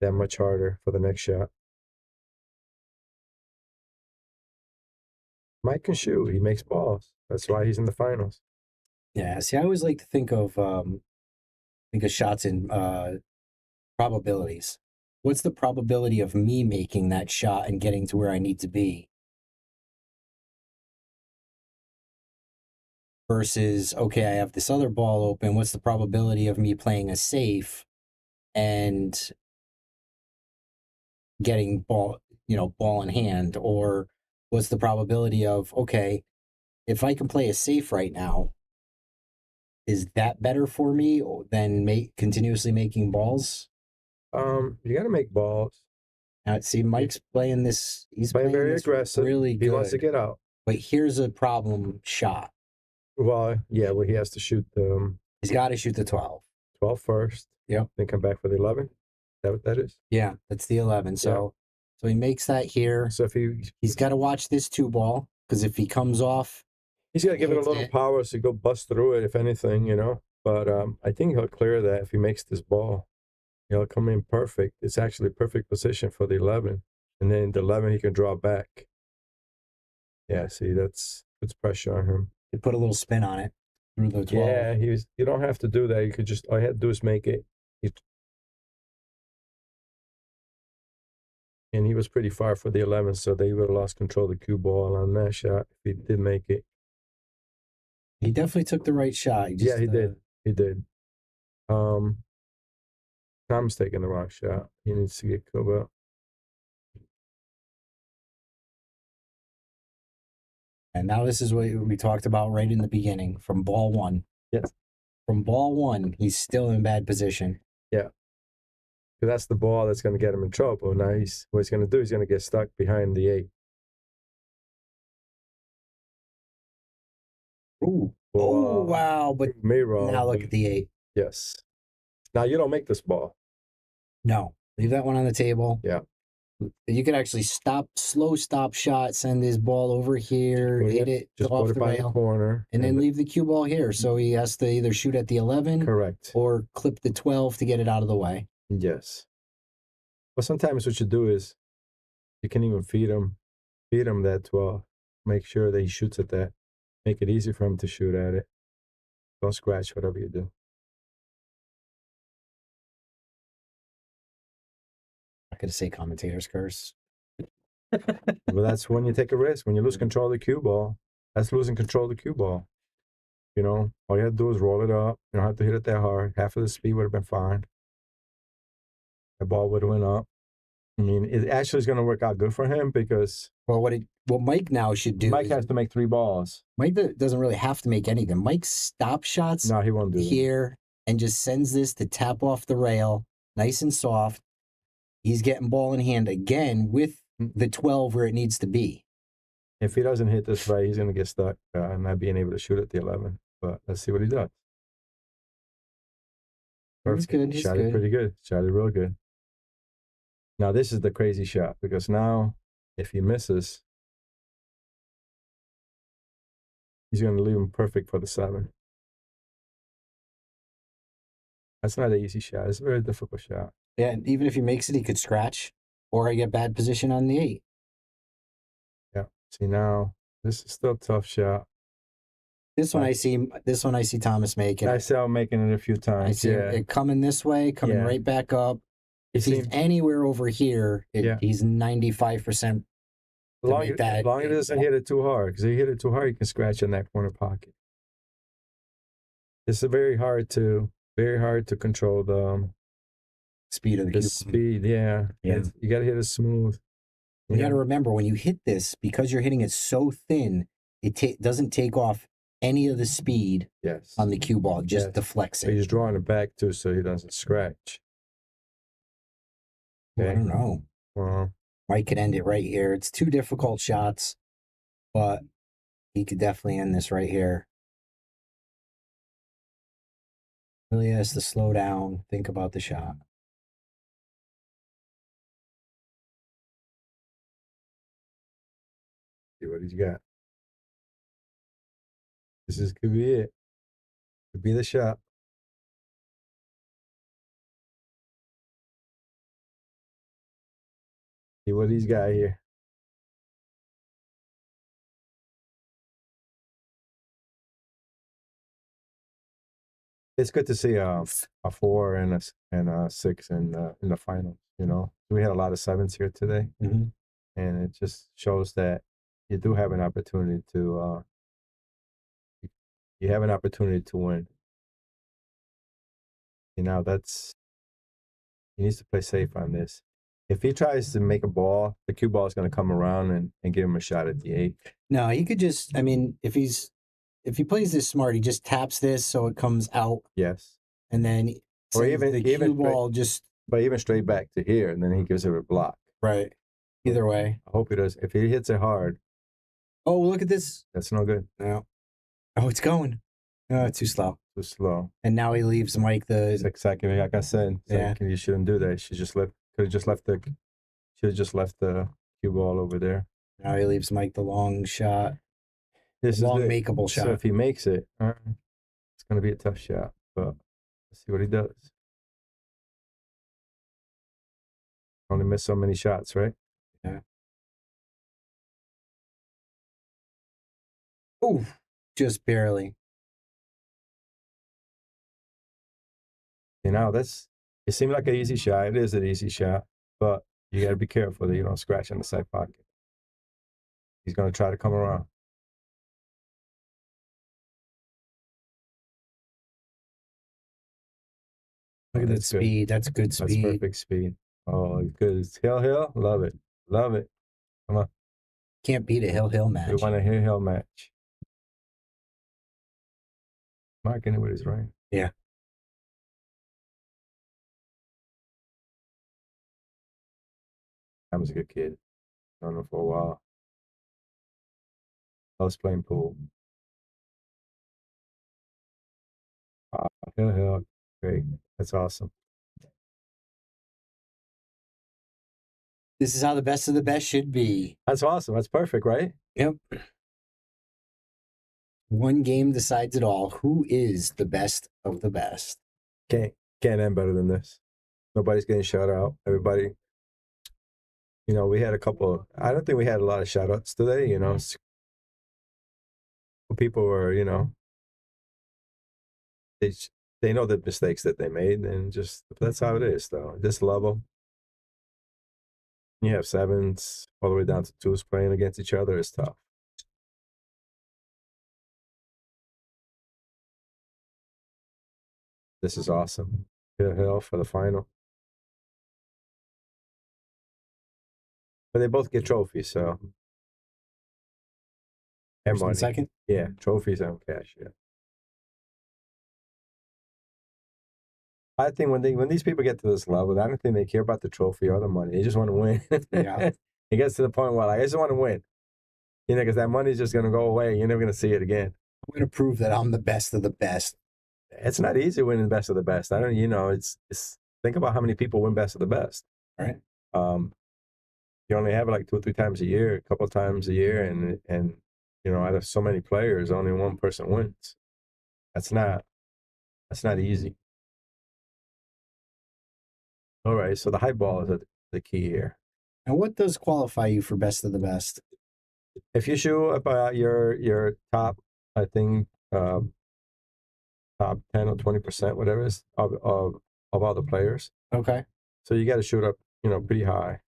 S2: that much harder for the next shot. Mike can shoot. He makes balls. That's why he's in the finals.
S6: Yeah. See, I always like to think of shots in probabilities. What's the probability of me making that shot and getting to where I need to be? Versus, okay, I have this other ball open. What's the probability of me playing a safe and getting ball in hand? Or what's the probability of, okay, if I can play a safe right now, is that better for me than continuously making balls?
S2: You got to make balls.
S6: Now, see, Mike's playing this. He's
S2: Playing very
S6: this
S2: aggressive.
S6: really good.
S2: He wants to get out.
S6: But here's a problem shot.
S2: Well, yeah, he has to shoot the
S6: He's got to shoot the 12.
S2: 12 first.
S6: Yep.
S2: Then come back for the 11. Is that what that is?
S6: Yeah, that's the 11. So he makes that here.
S2: So if
S6: He's got to watch this 2 ball because if he comes off,
S2: he's got to give it a
S6: hits
S2: little
S6: it.
S2: power so he go bust through it, if anything, But I think he'll clear that if he makes this ball. He'll come in perfect. It's actually perfect position for the 11. And then the 11, he can draw back. Yeah, see, puts pressure on him.
S6: he put a little spin on it through the 12.
S2: Yeah, you don't have to do that. You could just, all you have to do is make it. And he was pretty far for the 11, so they would have lost control of the cue ball on that shot if he did make it.
S6: He definitely took the right shot.
S2: Yeah, he did. He did. Tom's taking the wrong shot. He needs to get Kuba.
S6: And now this is what we talked about right in the beginning from ball 1.
S2: Yes.
S6: From ball 1, he's still in bad position.
S2: Yeah. That's the ball that's going to get him in trouble. Now what he's going to do, he's going to get stuck behind the 8.
S6: Ooh. Oh, wow. But
S2: me wrong.
S6: now look at the 8.
S2: Yes. Now you don't make this ball.
S6: No. Leave that one on the table.
S2: Yeah.
S6: You could actually slow stop shot, send his ball over here, hit it
S2: Just
S6: off
S2: put it
S6: the
S2: by the
S6: rail,
S2: corner.
S6: and then leave the cue ball here. So he has to either shoot at the 11
S2: Correct.
S6: or clip the 12 to get it out of the way.
S2: Yes. But sometimes what you do is you can even feed him that 12. Make sure that he shoots at that. Make it easy for him to shoot at it. Don't scratch whatever you do.
S6: I'm not going to say commentator's curse.
S2: But that's when you take a risk. When you lose control of the cue ball, that's losing control of the cue ball. All you have to do is roll it up. You don't have to hit it that hard. Half of the speed would have been fine. The ball would have went up. I mean, it actually is going to work out good for him because
S6: Well, what Mike now should do
S2: Mike
S6: is
S2: has to make 3 balls.
S6: Mike doesn't really have to make anything. Mike stops shots
S2: No, he won't do that.
S6: here and just sends this to tap off the rail, nice and soft. He's getting ball in hand again with the 12 where it needs to be.
S2: If he doesn't hit this right, he's going to get stuck not being able to shoot at the 11. But let's see what he does.
S6: He's good. He's
S2: Shot
S6: good.
S2: it pretty good. Shot it real good. Now, this is the crazy shot because now if he misses, he's going to leave him perfect for the 7. That's not an easy shot. It's a very difficult shot.
S6: Yeah, and even if he makes it, he could scratch or I get bad position on the 8.
S2: Yeah. See, now this is still a tough shot.
S6: This one I see Thomas making.
S2: I saw him making it a few
S6: I
S2: times.
S6: see
S2: Yeah.
S6: it coming this way, coming
S2: Yeah.
S6: right back up. If
S2: It
S6: he's
S2: seems-
S6: anywhere over here,
S2: Yeah.
S6: he's 95%.
S2: As long
S6: make
S2: as
S6: that-
S2: he doesn't hit it too hard, because if he hit it too hard, he can scratch in that corner pocket. It's very hard to control the
S6: Speed of the cue.
S2: speed. Yeah,
S6: Yeah.
S2: You got to hit it smooth.
S6: You got to remember when you hit this, because you're hitting it so thin, it doesn't take off any of the speed
S2: Yes.
S6: on the cue ball, just
S2: Yes.
S6: deflects
S2: So
S6: it.
S2: he's drawing it back too, so he doesn't scratch.
S6: I don't know.
S2: Well,
S6: Mike could end it right here. It's 2 difficult shots, but he could definitely end this right here. Really has to slow down, think about the shot.
S2: see what he's got. Could be it. Could be the shot. See what he's got here. It's good to see a 4 and a 6 in the finals. You know, we had a lot of 7s here today,
S6: Mhm.
S2: and it just shows that you do have an opportunity to you have an opportunity to win. You know, he needs to play safe on this. If he tries to make a ball, the cue ball is going to come around and give him a shot at the 8.
S6: No, he could just, I mean, if he plays this smart, he just taps this so it comes out,
S2: Yes,
S6: and then
S2: Or
S6: sends
S2: even-
S6: the
S2: even
S6: cue ball just
S2: but even straight back to here, and then he gives it a block.
S6: right. Either way.
S2: I hope he does. If he hits it hard,
S6: Oh, look at this.
S2: that's no good.
S6: No. Oh, it's going. Oh, too slow.
S2: Too slow.
S6: And now he leaves Mike
S2: It's
S6: the.
S2: exactly like I said.
S6: Yeah.
S2: You shouldn't do that. Should have just left the cue ball over there.
S6: Now he leaves Mike the long shot.
S2: This
S6: Long
S2: is it.
S6: makeable
S2: So
S6: shot.
S2: if he makes it, it's going to be a tough shot. But let's see what he does. Only missed so many shots, right?
S6: Ooh, just barely.
S2: You know, it seemed like an easy shot. It is an easy shot, but you got to be careful that you don't scratch in the side pocket. He's going to try to come around.
S6: Look at that
S2: That's good.
S6: speed. That's good
S2: That's
S6: speed.
S2: perfect speed. Oh, good. Hill. Love it. Love it.
S6: Can't beat a hill
S2: We
S6: match.
S2: want a hill match. Marking it with his right.
S6: Yeah.
S2: I was a good kid. Known him for a while. I was playing pool. Hill. Great. That's awesome.
S6: This is how the best of the best should be.
S2: That's awesome. That's perfect, right?
S6: Yep. One game decides it all. Who is the best of the best?
S2: Can't end better than this. Nobody's getting shout out. Everybody, you know, we had a couple. I don't think we had a lot of shout outs today. You know, people were, you know, they know the mistakes that they made, and just that's how it is. Though, just love them. You have 7s all the way down to 2s playing against each other. It's tough. This is awesome. Hill for the final. but they both get trophies, so and
S6: First and
S2: money.
S6: second.
S2: Yeah, trophies and cash. Yeah. I think when these people get to this level, I don't think they care about the trophy or the money. They just want to win.
S6: Yeah.
S2: It gets to the point where like, I just want to win. You know, because that money's just gonna go away. You're never gonna see it again.
S6: I'm going to prove that I'm the best of the best.
S2: It's not easy winning best of the best. I don't, you know, it's think about how many people win best of the best.
S6: Right.
S2: You only have it like 2 or 3 times a year, a couple of times a year, and you know, out of so many players, only one person wins. That's not easy. All right, so the high ball is the key here.
S6: And what does qualify you for best of the best?
S2: If you shoot about your top, I think top 10 or 20%, whatever it is, of all the players.
S6: Okay.
S2: So you got to shoot up, you know, pretty high.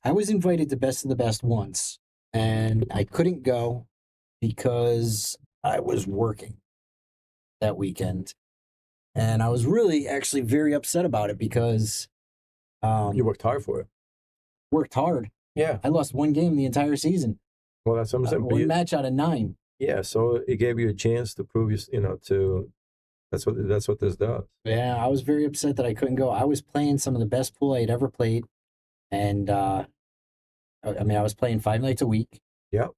S6: I was invited to best of the best once, and I couldn't go because I was working that weekend. And I was really actually very upset about it because
S2: You worked hard for it.
S6: worked hard.
S2: Yeah.
S6: I lost one game the entire season.
S2: Well, that's what I'm saying. But
S6: One
S2: you-
S6: match out of 9.
S2: yeah, so it gave you a chance to prove you know, to that's what this does.
S6: Yeah, I was very upset that I couldn't go. I was playing some of the best pool I had ever played. And I mean, I was playing 5 nights a week.
S2: Yep.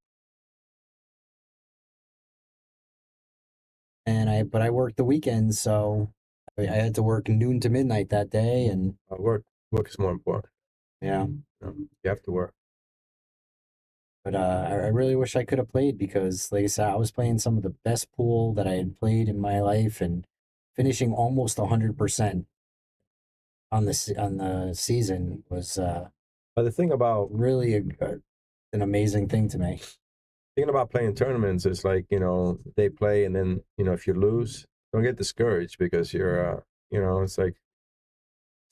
S6: And but I worked the weekends, so I had to work noon to midnight that day, and
S2: Work is more important.
S6: yeah.
S2: You know, you have to work.
S6: But I really wish I could have played because, like I said, I was playing some of the best pool that I had played in my life and finishing almost 100% on the season was
S2: But the thing about
S6: really an amazing thing to me.
S2: thinking about playing tournaments is like, you know, they play and then, you know, if you lose, don't get discouraged because you're, you know, it's like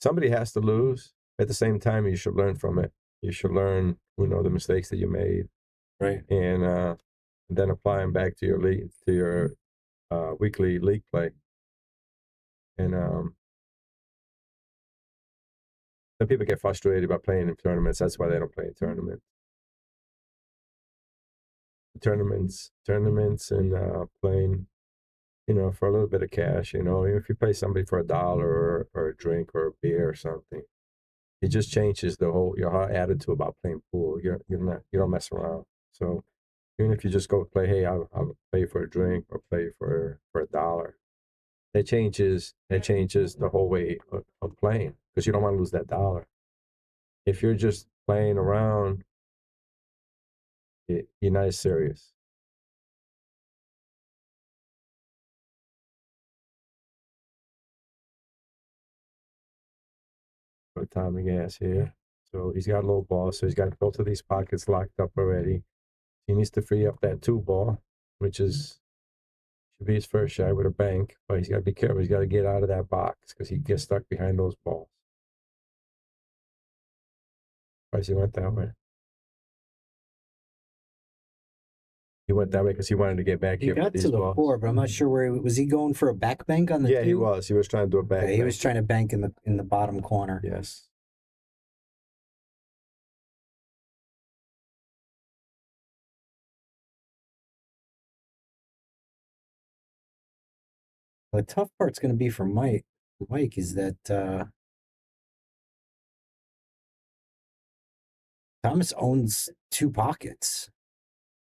S2: somebody has to lose. At the same time, you should learn from it. You should learn, you know, the mistakes that you made,
S6: Right.
S2: and then apply them back to your league, to your weekly league play. And some people get frustrated about playing in tournaments. That's why they don't play in tournaments. Tournaments, and playing, you know, for a little bit of cash. You know, if you play somebody for $1 or a drink or a beer or something, it just changes your whole attitude about playing pool. You don't mess around. So even if you just go play, hey, I'll play for a drink or play for $1, that changes the whole way of playing because you don't want to lose that $1. If you're just playing around, you're not as serious. Put time and gas here. So he's got a low ball, so he's got both of these pockets locked up already. He needs to free up that 2 ball, which should be his first shot with a bank, but he's got to be careful. He's got to get out of that box because he gets stuck behind those balls. Twice he went that way. He went that way because he wanted to get back
S6: He
S2: here
S6: got
S2: with these
S6: to the
S2: balls.
S6: 4, but I'm not sure where was he going for a back bank on the
S2: Yeah,
S6: 2?
S2: he was. He was trying to do a back.
S6: Yeah, he
S2: bank.
S6: was trying to bank in the bottom corner.
S2: Yes.
S6: The tough part's going to be for Mike. Mike is that Thomas owns 2 pockets.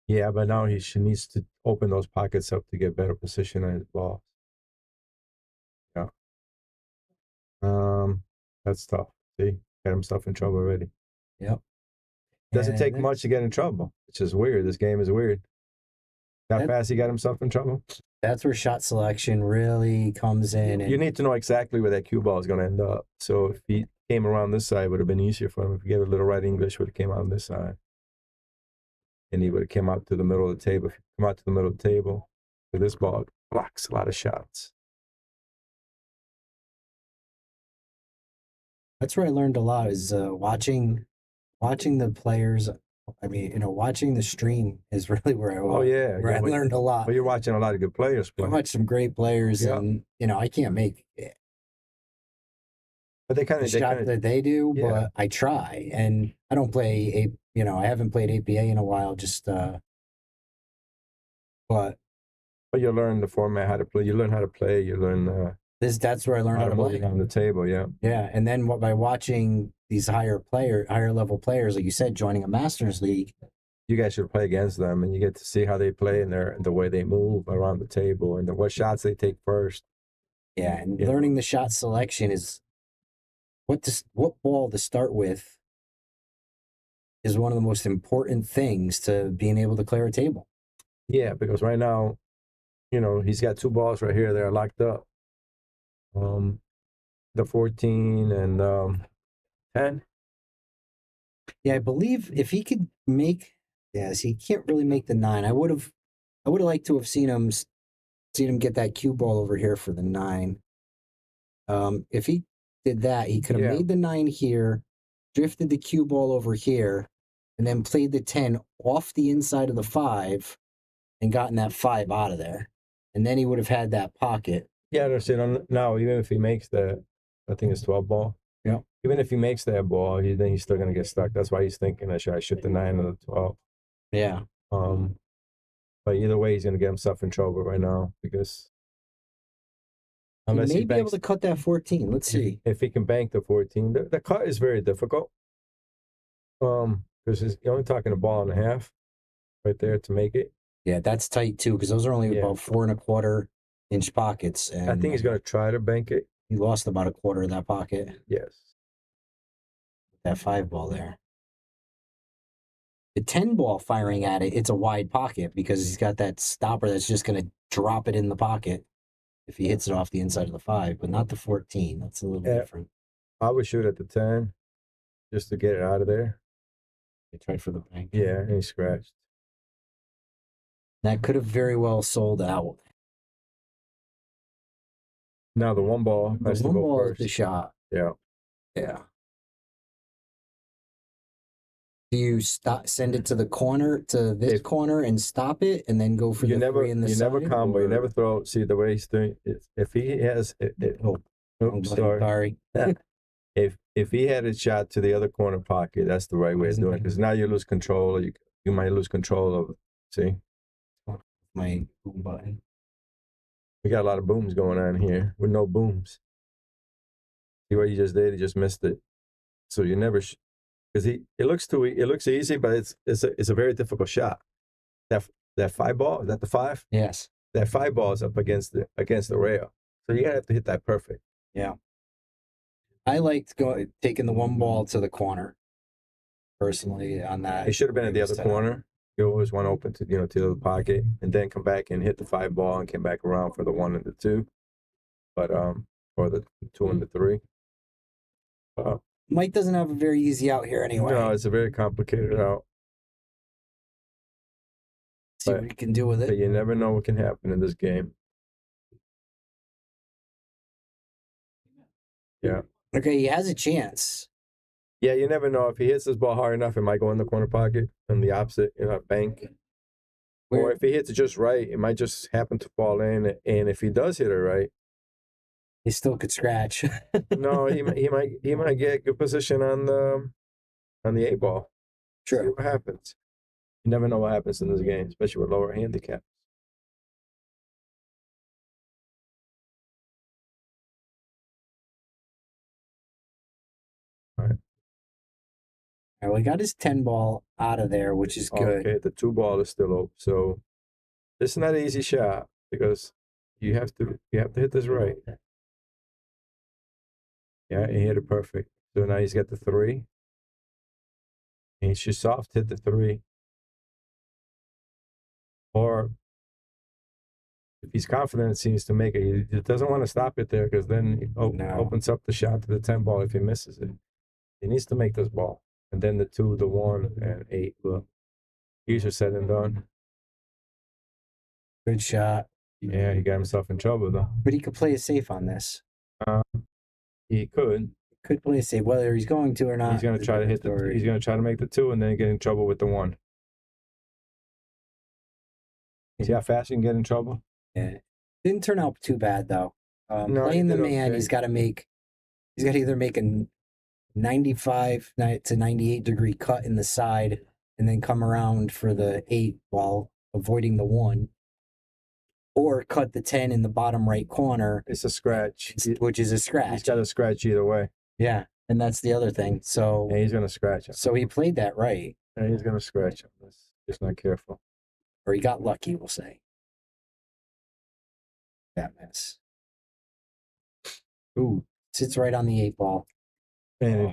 S2: Yeah, but now he needs to open those pockets up to get better position on his ball. Yeah. That's tough. See, got himself in trouble already.
S6: Yep.
S2: Doesn't
S6: And
S2: take
S6: that's-
S2: much to get in trouble. It's just weird. This game is weird. How
S6: That-
S2: fast he got himself in trouble?
S6: That's where shot selection really comes in. And
S2: You need to know exactly where that cue ball is going to end up. So if he came around this side, it would have been easier for him. If he get a little right English, would have came out on this side. And he would have come out to the middle of the table. If he come out to the middle of the table, with this ball, it blocks a lot of shots.
S6: that's where I learned a lot is watching the players. I mean, watching the stream is really where I
S2: Oh, yeah.
S6: where I
S2: Well,
S6: learned a lot.
S2: Well, you're watching a lot of good players
S6: I
S2: play.
S6: watched some great players,
S2: Yeah.
S6: and I can't make
S2: But they
S6: the
S2: kind of
S6: shot that they do,
S2: yeah.
S6: but I try. And I don't play I haven't played APA in a while, but
S2: but you learn the format, how to play. You learn how to play. You learn
S6: that's where I learned
S2: how
S6: how
S2: to
S6: to
S2: move
S6: play.
S2: around the table. Yeah.
S6: Yeah, and then by watching these higher level players, like you said, joining a Masters League,
S2: You guys should play against them, and you get to see how they play and the way they move around the table and what shots they take first.
S6: yeah, and
S2: Yeah.
S6: learning the shot selection is what ball to start with is one of the most important things to being able to clear a table.
S2: Yeah, because right now, he's got 2 balls right here that are locked up. The 14 and 10.
S6: Yeah, I believe if he could make, he can't really make the 9. I would have liked to have seen him get that cue ball over here for the 9. If he did that, he could have made the 9 here, drifted the cue ball over here, and then played the 10 off the inside of the 5 and gotten that 5 out of there. And then he would have had that pocket.
S2: Yeah, I understand. Now, even if he makes I think it's 12 ball.
S6: Yeah.
S2: Even if he makes that ball, then he's still going to get stuck. That's why he's thinking, I shoot the 9 or the 12.
S6: Yeah.
S2: But either way, he's going to get himself in trouble right now because
S6: He
S2: unless
S6: may
S2: he
S6: be able
S2: banks,
S6: to cut that 14. Let's see.
S2: if he can bank the 14, the cut is very difficult. Because you're only talking a ball and a half right there to make it.
S6: Yeah, that's tight too, because those are only about 4 1/4 inch pockets. And
S2: I think he's going to try to bank it.
S6: he lost about 1/4 of that pocket.
S2: Yes.
S6: That 5 ball there. The 10 ball firing at it, it's a wide pocket because he's got that stopper that's just going to drop it in the pocket if he hits it off the inside of the 5, but not the 14. That's a little different.
S2: I would shoot at the 10 just to get it out of there.
S6: They tried for the bank.
S2: Yeah, and he scratched.
S6: That could have very well sold out.
S2: Now the 1 ball
S6: The
S2: has to
S6: 1
S2: go
S6: ball is
S2: first.
S6: the shot.
S2: Yeah.
S6: Yeah. Do you send it to the corner, to this corner, and stop it, and then go for
S2: You
S6: the
S2: never
S6: 3 in the
S2: you
S6: side?
S2: never combo. You
S6: or-
S2: never throw. See the way he's doing. If he has,
S6: Oh,
S2: oops,
S6: sorry.
S2: if he had it shot to the other corner pocket, that's the right way of doing it. Because now you lose control. Or you might lose control of. See,
S6: My boom button.
S2: we got a lot of booms going on here with no booms. See what he just did? He just missed it. So you never, because it looks easy, but it's a very difficult shot. That 5 ball, is that the 5?
S6: Yes.
S2: That 5 ball is up against the rail. So you gotta have to hit that perfect.
S6: Yeah. I liked taking the 1 ball to the corner. Personally, on that.
S2: It should have been in the other corner. You always want to open to the other pocket, and then come back and hit the 5 ball and come back around for the 1 and the 2. But or the 2 and the 3.
S6: Mike doesn't have a very easy out here anyway.
S2: No, it's a very complicated out.
S6: See what he can do with
S2: But
S6: it.
S2: you never know what can happen in this game. Yeah.
S6: Okay, he has a chance.
S2: Yeah, you never know. If he hits this ball hard enough, it might go in the corner pocket and the opposite, bank. Or if he hits it just right, it might just happen to fall in. And if he does hit it right,
S6: He still could scratch.
S2: no, he might get good position on the 8 ball. See
S6: True.
S2: what happens. You never know what happens in this game, especially with lower handicap.
S6: All right, well, he got his 10 ball out of there, which is good.
S2: Okay, the 2 ball is still open. So this is not an easy shot because you have to hit this right. Yeah, he hit it perfect. So now he's got the 3. And he should soft hit the 3. Or if he's confident, it seems to make it. He doesn't want to stop it there because then it opens up the shot to the 10 ball if he misses it. He needs to make this ball. And then the 2, the 1, and 8. Look, easier said than done.
S6: Good shot.
S2: Yeah, he got himself in trouble though.
S6: But he could play it safe on this.
S2: He could.
S6: Could play it safe, whether he's going to or not.
S2: He's going to try to hit He's going to try to make the 2 and then get in trouble with the 1. See how fast you can get in trouble?
S6: Yeah. Didn't turn out too bad though.
S2: No,
S6: Playing
S2: he
S6: the
S2: did
S6: man,
S2: okay.
S6: he's got to make He's got to either make a 95 to 98 degree cut in the side and then come around for the 8 while avoiding the 1, or cut the 10 in the bottom right corner,
S2: It's a scratch.
S6: which is a
S2: He's
S6: scratch.
S2: got a scratch either way.
S6: Yeah, and that's the other thing. So,
S2: And he's going to scratch him.
S6: so he played that right,
S2: And he's going to scratch him. That's just not careful.
S6: or he got lucky, we'll say. That mess. Ooh, sits right on the 8 ball.
S2: And he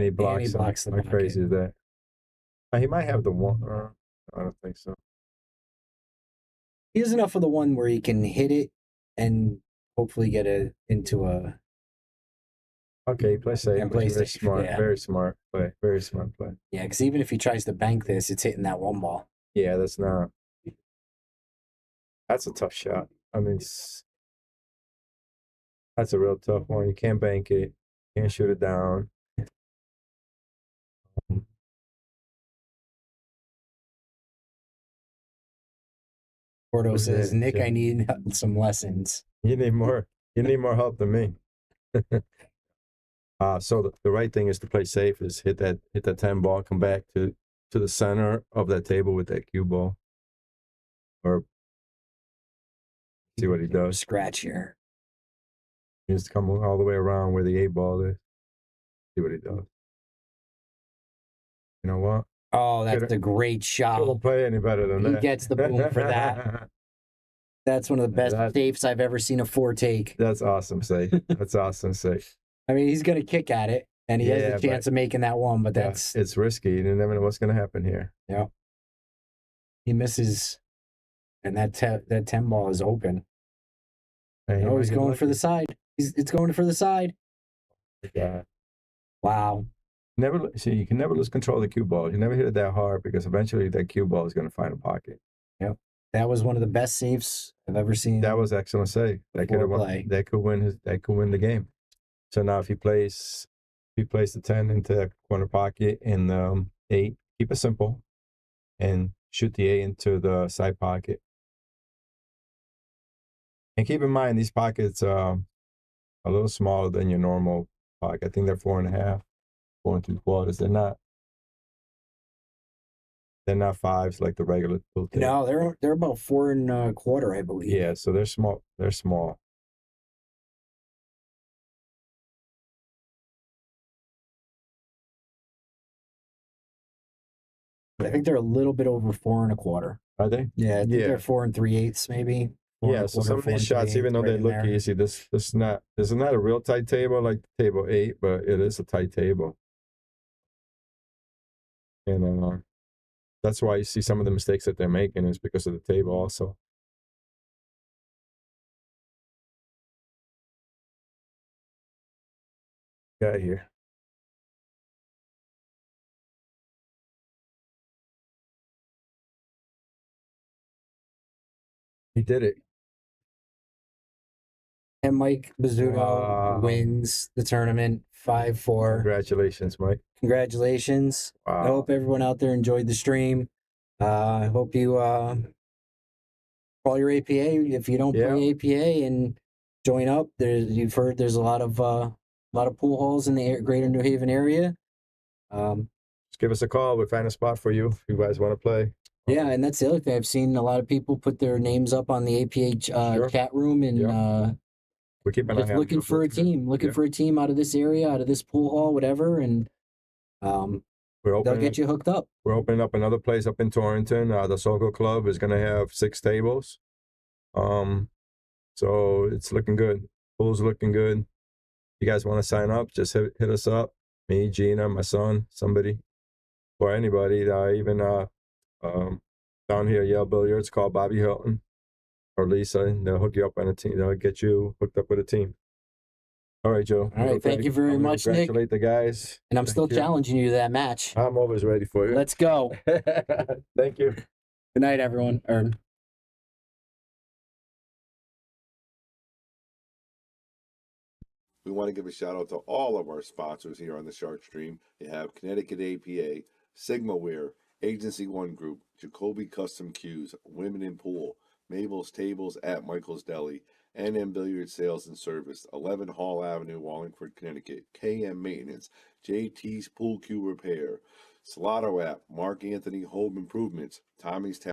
S2: blocks him.
S6: blocks the
S2: How
S6: pocket.
S2: crazy is that? He might have the 1. I don't think so.
S6: He has enough of the 1 where he can hit it and hopefully get it into a.
S2: Okay, he plays safe.
S6: And plays
S2: Very
S6: safe,
S2: smart.
S6: yeah.
S2: Very smart play. Very smart play.
S6: Yeah, because even if he tries to bank this, it's hitting that 1 ball.
S2: Yeah, that's a tough shot. I mean, that's a real tough one. You can't bank it. Can't shoot it down.
S6: Gordo says,
S2: Yeah,
S6: Nick,
S2: yeah.
S6: I need some lessons.
S2: You need more. You need more help than me. So the right thing is to play safe. Is hit that 10 ball. Come back to the center of that table with that cue ball. Or see what he does.
S6: Scratch here.
S2: He just come all the way around where the 8 ball is. See what he does. You know what?
S6: Oh, that's
S2: Couldn't-
S6: a great shot.
S2: Couldn't play any better than
S6: He
S2: that.
S6: gets the boom for that. That's one of the best
S2: That-
S6: safes I've ever seen a 4 take.
S2: That's awesome, safe. That's awesome, safe.
S6: I mean, he's going to kick at it, and he
S2: Yeah,
S6: has a chance of making that 1, but that's
S2: It's risky. You never know what's going to happen here.
S6: he misses, and that 10 ball is open.
S2: Hey, he
S6: Oh,
S2: might
S6: he's
S2: get
S6: going for
S2: lucky.
S6: the side. It's going for the side.
S2: Yeah.
S6: Wow.
S2: You can never lose control of the cue ball. You never hit it that hard because eventually that cue ball is going to find a pocket.
S6: That was one of the best saves I've ever seen.
S2: That was excellent save. That could have won.
S6: Foreplay.
S2: That could win the game. So now if he plays the 10 into that corner pocket and 8, keep it simple, and shoot the 8 into the side pocket. And keep in mind these pockets are a little smaller than your normal pocket. I think they're 4.5, 4 3/4. They're not 5s like the regular pool table.
S6: No, they're about 4 1/4, I believe.
S2: Yeah, so they're small. They're small.
S6: I think they're a little bit over 4 1/4.
S2: Are they?
S6: Yeah, I think
S2: Yeah.
S6: they're 4 3/8 maybe. 4
S2: Yeah, so
S6: 1/4,
S2: some of
S6: 4
S2: these shots,
S6: 3/8,
S2: even though
S6: right
S2: they
S6: in
S2: look
S6: there.
S2: easy, this is not a real tight table like table 8, but it is a tight table. And that's why you see some of the mistakes that they're making is because of the table also. Guy here. He did it.
S6: And Mike Bizzuto
S2: Wow.
S6: wins the tournament 5-4.
S2: Congratulations, Mike.
S6: Congratulations. I
S2: Wow.
S6: hope everyone out there enjoyed the stream. I hope you call your APA if you don't
S2: Yeah.
S6: play APA and join up. You've heard there's a lot of pool halls in the greater New Haven area.
S2: Just give us a call. We'll find a spot for you if you guys want to play.
S6: Yeah, and that's the other thing. I've seen a lot of people put their names up on the APA
S2: Sure.
S6: chat room and
S2: We're keeping
S6: just looking for a team, for a team out of this area, out of this pool hall, whatever, and
S2: We're
S6: they'll
S2: opening.
S6: get you hooked up.
S2: We're opening up another place up in Torrington. The Sogo Club is going to have 6 tables. So it's looking good. Pool's looking good. If you guys want to sign up, just hit us up. Me, Gina, my son, somebody, or anybody. Even down here, Yale Billiards, call Bobby Hilton or Lisa, and they'll hook you up on a team. They'll get you hooked up with a team. All right, Joe.
S6: All right, thank you very
S2: I'm gonna
S6: much, Nick.
S2: Congratulate the guys.
S6: And I'm
S2: Thank
S6: still
S2: you.
S6: challenging you to that match.
S2: I'm always ready for you.
S6: Let's go.
S2: Thank you.
S6: Good night, everyone.
S8: We want to give a shout out to all of our sponsors here on the Shark Stream. You have Connecticut APA, SigmaWare, Agency One Group, Jacoby Custom Cues, Women in Pool, Mabel's Tables at Michael's Deli, NM Billiard Sales and Service, 11 Hall Avenue, Wallingford, Connecticut. KM Maintenance, JT's Pool Cue Repair, Salado app, Mark Anthony Home Improvements, Tommy's